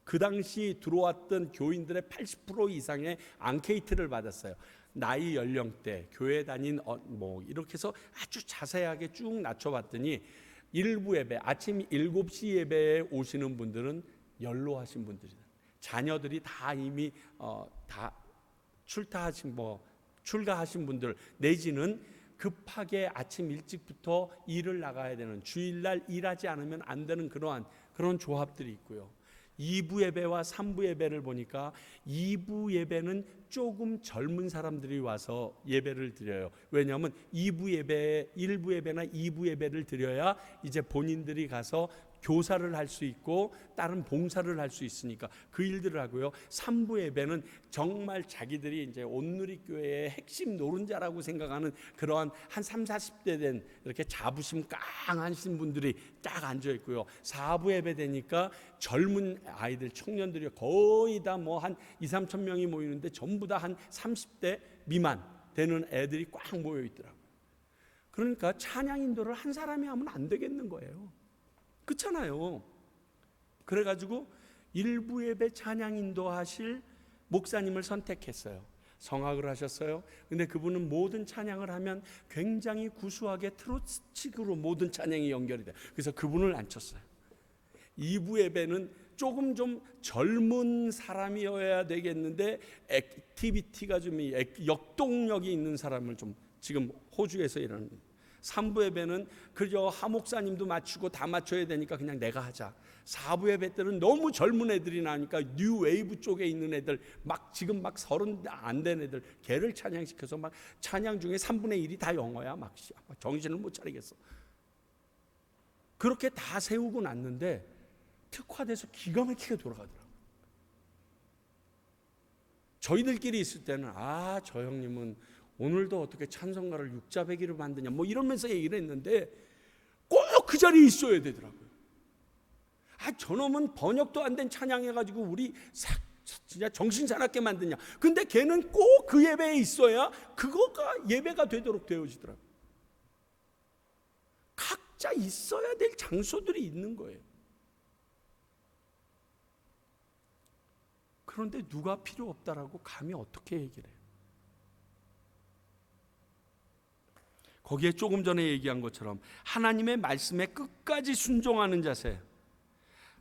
그 당시 들어왔던 교인들의 80% 이상의 앙케이트를 받았어요. 나이, 연령대, 교회 다닌 뭐 이렇게 해서 아주 자세하게 쭉 낮춰봤더니 일부 예배, 아침 7시 예배에 오시는 분들은 연로하신 분들이다. 자녀들이 다 이미 다 출가하신 분들, 내지는 급하게 아침 일찍부터 일을 나가야 되는, 주일날 일하지 않으면 안 되는 그런 조합들이 있고요. 2부 예배와 3부 예배를 보니까 2부 예배는 조금 젊은 사람들이 와서 예배를 드려요. 왜냐하면 1부 예배나 2부 예배를 드려야 이제 본인들이 가서 교사를 할 수 있고 다른 봉사를 할 수 있으니까 그 일들을 하고요. 3부 예배는 정말 자기들이 이제 온누리교회의 핵심 노른자라고 생각하는 그러한 한 3, 40대 된 이렇게 자부심 강하신 분들이 딱 앉아 있고요. 4부 예배 되니까 젊은 아이들, 청년들이 거의 다 뭐 한 2, 3천 명이 모이는데 전부 다 한 30대 미만 되는 애들이 꽉 모여 있더라고요. 그러니까 찬양 인도를 한 사람이 하면 안 되겠는 거예요. 그렇잖아요. 그래가지고 일부 예배 찬양 인도하실 목사님을 선택했어요. 성악을 하셨어요. 근데 그분은 모든 찬양을 하면 굉장히 구수하게 트로트식으로 모든 찬양이 연결이 돼요. 그래서 그분을 앉혔어요. 2부 예배는 조금 좀 젊은 사람이어야 되겠는데 액티비티가 좀 역동력이 있는 사람을 좀 지금 호주에서 일하는 3부 예배는 그저 하목사님도 맞추고 다 맞춰야 되니까 그냥 내가 하자. 4부 예배 때는 너무 젊은 애들이 나니까 뉴 웨이브 쪽에 있는 애들 막 지금 막 30 안 된 애들 걔를 찬양시켜서 막 찬양 중에 3분의 1이 다 영어야. 막 정신을 못 차리겠어. 그렇게 다 세우고 났는데 특화돼서 기가 막히게 돌아가더라고요. 저희들끼리 있을 때는 저 형님은 오늘도 어떻게 찬송가를 육자배기로 만드냐 뭐 이러면서 얘기를 했는데 꼭 그 자리에 있어야 되더라고요. 저놈은 번역도 안 된 찬양해가지고 우리 진짜 정신 사납게 만드냐. 근데 걔는 꼭 그 예배에 있어야 그거가 예배가 되도록 되어지더라고요. 각자 있어야 될 장소들이 있는 거예요. 그런데 누가 필요 없다라고 감히 어떻게 얘기를 해요? 거기에 조금 전에 얘기한 것처럼 하나님의 말씀에 끝까지 순종하는 자세,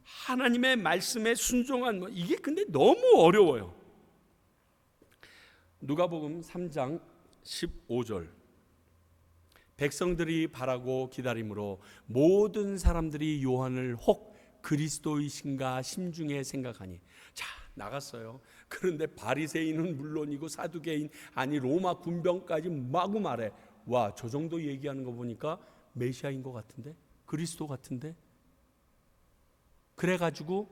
하나님의 말씀에 순종한 이게 근데 너무 어려워요. 누가복음 3장 15절 백성들이 바라고 기다림으로 모든 사람들이 요한을 혹 그리스도이신가 심중에 생각하니. 자, 나갔어요. 그런데 바리새인은 물론이고 사두개인 아니 로마 군병까지 마구 말해. 와, 저 정도 얘기하는 거 보니까 메시아인 것 같은데, 그리스도 같은데. 그래가지고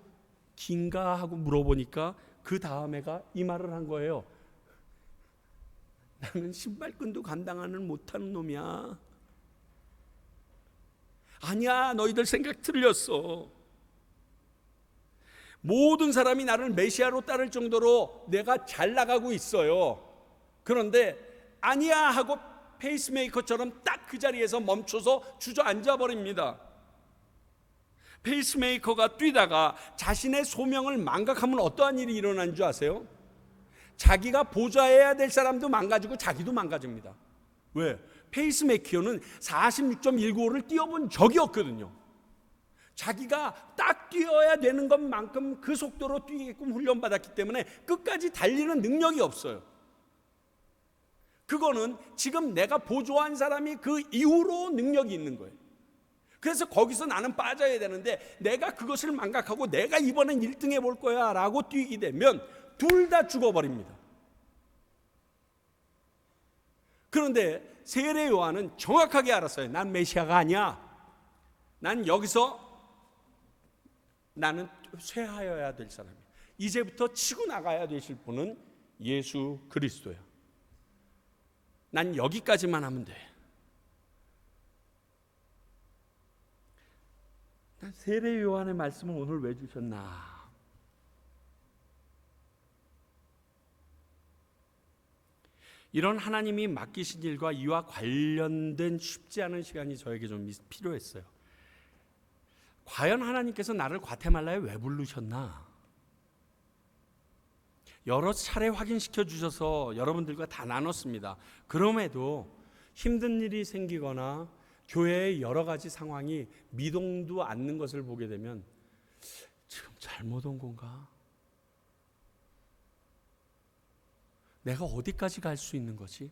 긴가 하고 물어보니까 그 다음 애가 이 말을 한 거예요. 나는 신발끈도 감당하는 못하는 놈이야. 아니야, 너희들 생각 틀렸어. 모든 사람이 나를 메시아로 따를 정도로 내가 잘 나가고 있어요. 그런데 아니야 하고 페이스메이커처럼 딱 그 자리에서 멈춰서 주저앉아 버립니다. 페이스메이커가 뛰다가 자신의 소명을 망각하면 어떠한 일이 일어나는 줄 아세요? 자기가 보좌해야 될 사람도 망가지고 자기도 망가집니다. 왜? 페이스메이커는 46.195를 뛰어본 적이 없거든요. 자기가 딱 뛰어야 되는 것만큼 그 속도로 뛰게끔 훈련받았기 때문에 끝까지 달리는 능력이 없어요. 그거는 지금 내가 보조한 사람이 그 이후로 능력이 있는 거예요. 그래서 거기서 나는 빠져야 되는데 내가 그것을 망각하고 내가 이번엔 1등 해볼 거야 라고 뛰게 되면 둘 다 죽어버립니다. 그런데 세례 요한은 정확하게 알았어요. 난 메시아가 아니야. 난 여기서 나는 쇠하여야 될 사람이야. 이제부터 치고 나가야 되실 분은 예수 그리스도야. 난 여기까지만 하면 돼. 세례 요한의 말씀을 오늘 왜 주셨나? 이런 하나님이 맡기신 일과 이와 관련된 쉽지 않은 시간이 저에게 좀 필요했어요. 과연 하나님께서 나를 과테말라에 왜 부르셨나? 여러 차례 확인시켜 주셔서 여러분들과 다 나눴습니다. 그럼에도 힘든 일이 생기거나 교회의 여러 가지 상황이 미동도 않는 것을 보게 되면 지금 잘못 온 건가? 내가 어디까지 갈 수 있는 거지?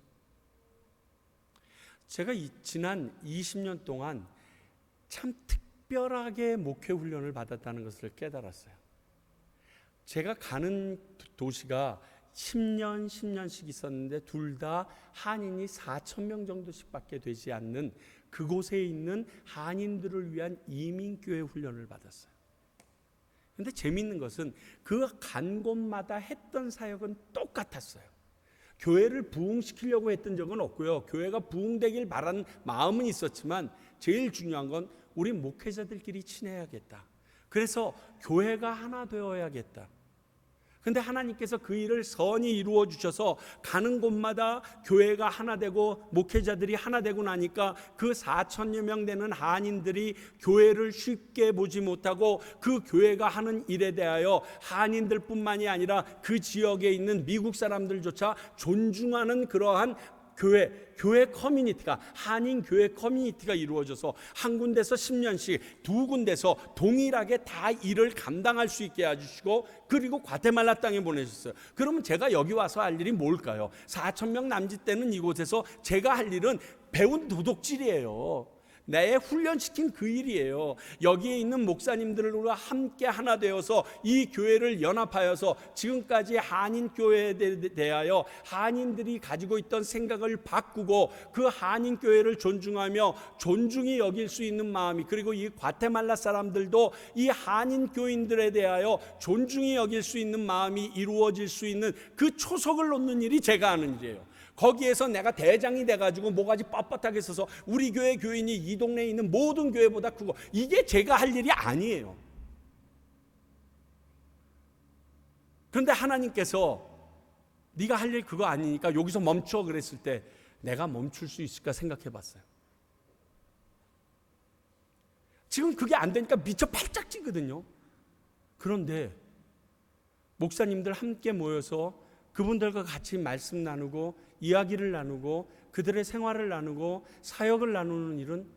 제가 지난 20년 동안 참 특별하게 목회 훈련을 받았다는 것을 깨달았어요. 제가 가는 도시가 10년, 10년씩 있었는데 둘 다 한인이 4,000명 정도씩밖에 되지 않는 그곳에 있는 한인들을 위한 이민교회 훈련을 받았어요. 그런데 재미있는 것은 그 간 곳마다 했던 사역은 똑같았어요. 교회를 부흥시키려고 했던 적은 없고요. 교회가 부흥되길 바라는 마음은 있었지만 제일 중요한 건 우리 목회자들끼리 친해야겠다. 그래서 교회가 하나 되어야겠다. 근데 하나님께서 그 일을 선히 이루어 주셔서 가는 곳마다 교회가 하나 되고 목회자들이 하나 되고 나니까 그 4천여 명 되는 한인들이 교회를 쉽게 보지 못하고 그 교회가 하는 일에 대하여 한인들뿐만이 아니라 그 지역에 있는 미국 사람들조차 존중하는 그러한 교회 커뮤니티가, 한인 교회 커뮤니티가 이루어져서 한 군데서 10년씩 두 군데서 동일하게 다 일을 감당할 수 있게 해주시고, 그리고 과테말라 땅에 보내셨어요. 그러면 제가 여기 와서 할 일이 뭘까요? 4,000명 남짓 되는 이곳에서 제가 할 일은 배운 도둑질이에요. 내 훈련시킨 그 일이에요. 여기에 있는 목사님들과 함께 하나 되어서 이 교회를 연합하여서 지금까지 한인교회에 대하여 한인들이 가지고 있던 생각을 바꾸고 그 한인교회를 존중하며 존중히 여길 수 있는 마음이, 그리고 이 과테말라 사람들도 이 한인교인들에 대하여 존중히 여길 수 있는 마음이 이루어질 수 있는 그 초석을 놓는 일이 제가 하는 일이에요. 거기에서 내가 대장이 돼가지고 뭐가지 빳빳하게 서서 우리 교회 교인이 이 동네에 있는 모든 교회보다 크고, 이게 제가 할 일이 아니에요. 그런데 하나님께서 네가 할 일 그거 아니니까 여기서 멈춰 그랬을 때 내가 멈출 수 있을까 생각해 봤어요. 지금 그게 안 되니까 미쳐 팔짝 뛰거든요. 그런데 목사님들 함께 모여서 그분들과 같이 말씀 나누고 이야기를 나누고 그들의 생활을 나누고 사역을 나누는 일은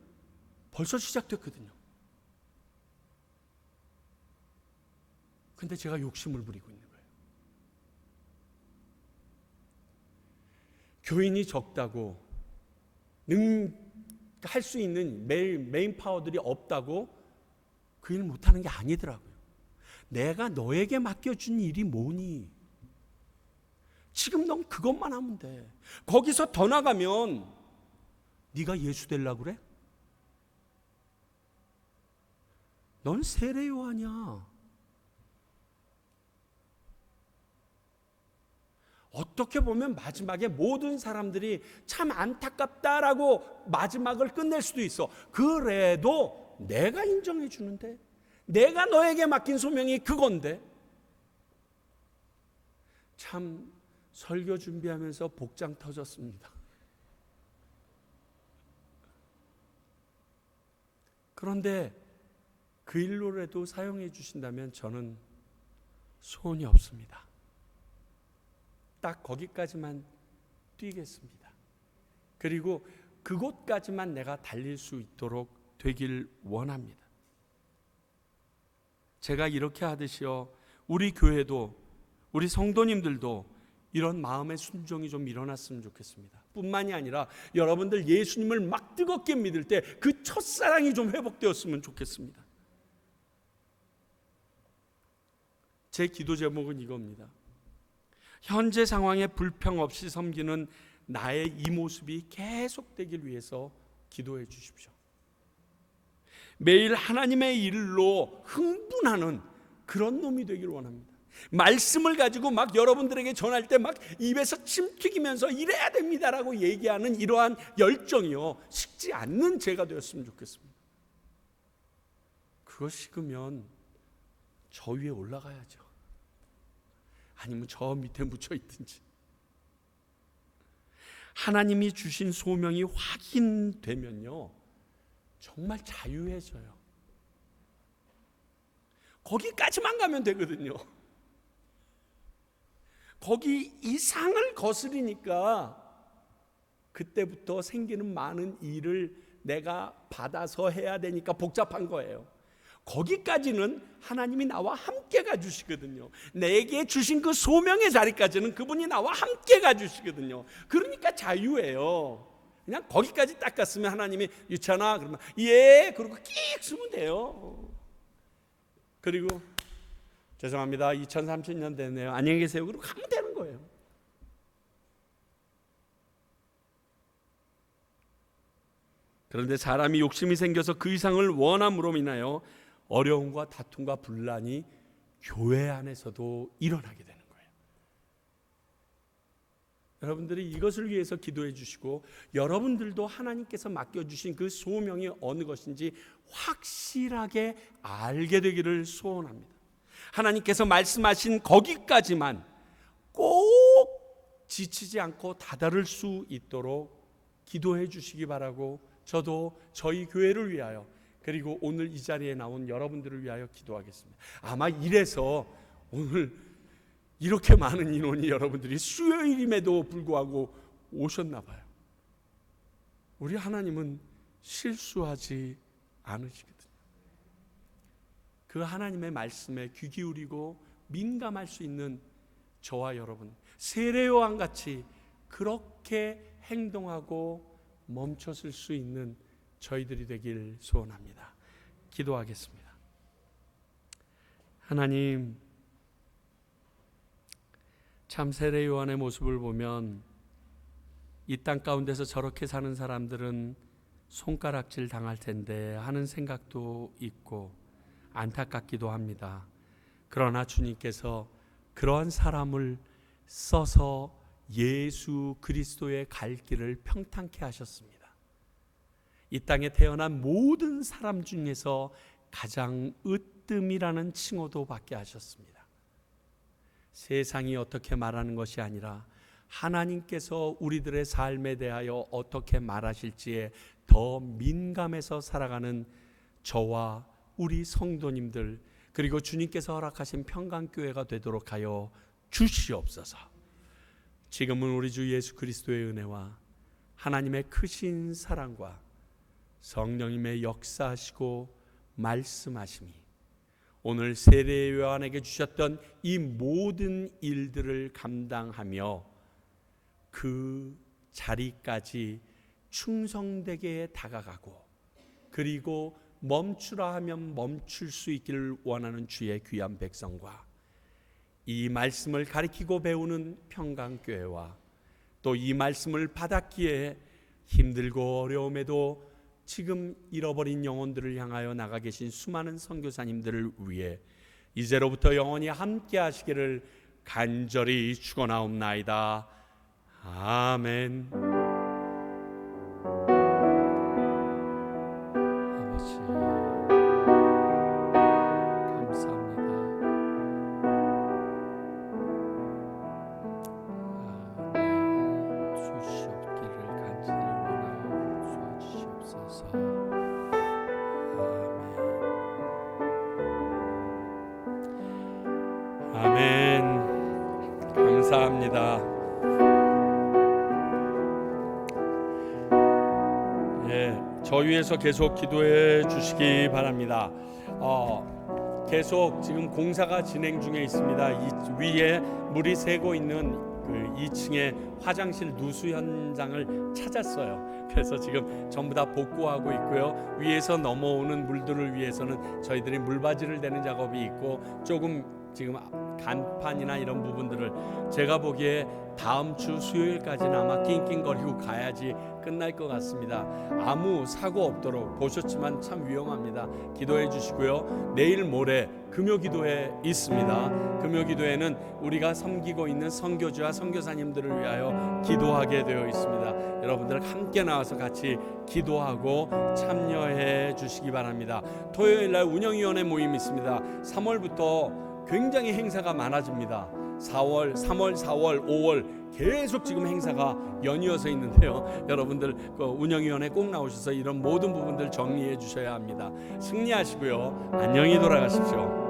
벌써 시작됐거든요. 근데 제가 욕심을 부리고 있는 거예요. 교인이 적다고 할 수 있는 메인 파워들이 없다고 그 일 못하는 게 아니더라고요. 내가 너에게 맡겨준 일이 뭐니? 지금 넌 그것만 하면 돼. 거기서 더 나가면 네가 예수 되려고 그래? 넌 세례 요한이야. 어떻게 보면 마지막에 모든 사람들이 참 안타깝다라고 마지막을 끝낼 수도 있어. 그래도 내가 인정해 주는데, 내가 너에게 맡긴 소명이 그건데. 참 설교 준비하면서 복장 터졌습니다. 그런데 그 일로라도 사용해 주신다면 저는 소원이 없습니다. 딱 거기까지만 뛰겠습니다. 그리고 그곳까지만 내가 달릴 수 있도록 되길 원합니다. 제가 이렇게 하듯이요, 우리 교회도 우리 성도님들도 이런 마음의 순종이 좀 일어났으면 좋겠습니다. 뿐만이 아니라 여러분들 예수님을 막 뜨겁게 믿을 때 그 첫사랑이 좀 회복되었으면 좋겠습니다. 제 기도 제목은 이겁니다. 현재 상황에 불평 없이 섬기는 나의 이 모습이 계속되길 위해서 기도해 주십시오. 매일 하나님의 일로 흥분하는 그런 놈이 되길 원합니다. 말씀을 가지고 막 여러분들에게 전할 때 막 입에서 침 튀기면서 이래야 됩니다라고 얘기하는 이러한 열정이요, 식지 않는 제가 되었으면 좋겠습니다. 그거 식으면 저 위에 올라가야죠. 아니면 저 밑에 묻혀 있든지. 하나님이 주신 소명이 확인되면요, 정말 자유해져요. 거기까지만 가면 되거든요. 거기 이상을 거스리니까 그때부터 생기는 많은 일을 내가 받아서 해야 되니까 복잡한 거예요. 거기까지는 하나님이 나와 함께 가주시거든요. 내게 주신 그 소명의 자리까지는 그분이 나와 함께 가주시거든요. 그러니까 자유예요. 그냥 거기까지 딱 갔으면 하나님이 유찬아 그러면 예 그러고 끽 쓰면 돼요. 그리고 죄송합니다, 2030년 됐네요, 안녕히 계세요 그러고 가면 되는 거예요. 그런데 사람이 욕심이 생겨서 그 이상을 원함으로 인하여 어려움과 다툼과 분란이 교회 안에서도 일어나게 되는 거예요. 여러분들이 이것을 위해서 기도해 주시고, 여러분들도 하나님께서 맡겨주신 그 소명이 어느 것인지 확실하게 알게 되기를 소원합니다. 하나님께서 말씀하신 거기까지만 꼭 지치지 않고 다다를 수 있도록 기도해 주시기 바라고, 저도 저희 교회를 위하여, 그리고 오늘 이 자리에 나온 여러분들을 위하여 기도하겠습니다. 아마 이래서 오늘 이렇게 많은 인원이 여러분들이 수요일임에도 불구하고 오셨나 봐요. 우리 하나님은 실수하지 않으시거든요. 그 하나님의 말씀에 귀 기울이고 민감할 수 있는 저와 여러분, 세례요한 같이 그렇게 행동하고 멈춰설 수 있는 저희들이 되길 소원합니다. 기도하겠습니다. 하나님, 참 세례 요한의 모습을 보면 이 땅 가운데서 저렇게 사는 사람들은 손가락질 당할 텐데 하는 생각도 있고 안타깝기도 합니다. 그러나 주님께서 그러한 사람을 써서 예수 그리스도의 갈 길을 평탄케 하셨습니다. 이 땅에 태어난 모든 사람 중에서 가장 으뜸이라는 칭호도 받게 하셨습니다. 세상이 어떻게 말하는 것이 아니라 하나님께서 우리들의 삶에 대하여 어떻게 말하실지에 더 민감해서 살아가는 저와 우리 성도님들, 그리고 주님께서 허락하신 평강교회가 되도록 하여 주시옵소서. 지금은 우리 주 예수 그리스도의 은혜와 하나님의 크신 사랑과 성령님의 역사하시고 말씀하심이 오늘 세례 요한에게 주셨던 이 모든 일들을 감당하며 그 자리까지 충성되게 다가가고, 그리고 멈추라 하면 멈출 수 있기를 원하는 주의 귀한 백성과 이 말씀을 가리키고 배우는 평강교회와 또 이 말씀을 받았기에 힘들고 어려움에도 지금 잃어버린 영혼들을 향하여 나가 계신 수많은 선교사님들을 위해 이제로부터 영원히 함께 하시기를 간절히 축원하옵나이다. 아멘. 아버지, 감사합니다. 주시옵기를 간절히 원하옵소서. 주시옵소서. 아멘. 아멘. 감사합니다. 저 위에서 계속 기도해 주시기 바랍니다. 계속 지금 공사가 진행 중에 있습니다. 이 위에 물이 새고 있는 그 2층의 화장실 누수 현장을 찾았어요. 그래서 지금 전부 다 복구하고 있고요. 위에서 넘어오는 물들을 위해서는 저희들이 물바지를 대는 작업이 있고, 조금 지금 간판이나 이런 부분들을 제가 보기에 다음 주 수요일까지는 아마 낑낑거리고 가야지 끝날 것 같습니다. 아무 사고 없도록, 보셨지만 참 위험합니다. 기도해 주시고요. 내일 모레 금요기도회 있습니다. 금요기도회는 우리가 섬기고 있는 선교주와 선교사님들을 위하여 기도하게 되어 있습니다. 여러분들 함께 나와서 같이 기도하고 참여해 주시기 바랍니다. 토요일날 운영위원회 모임이 있습니다. 3월부터 굉장히 행사가 많아집니다. 3월, 4월, 5월 계속 지금 행사가 연이어서 있는데요. 여러분들 그 운영위원회 꼭 나오셔서 이런 모든 부분들 정리해 주셔야 합니다. 승리하시고요. 안녕히 돌아가십시오.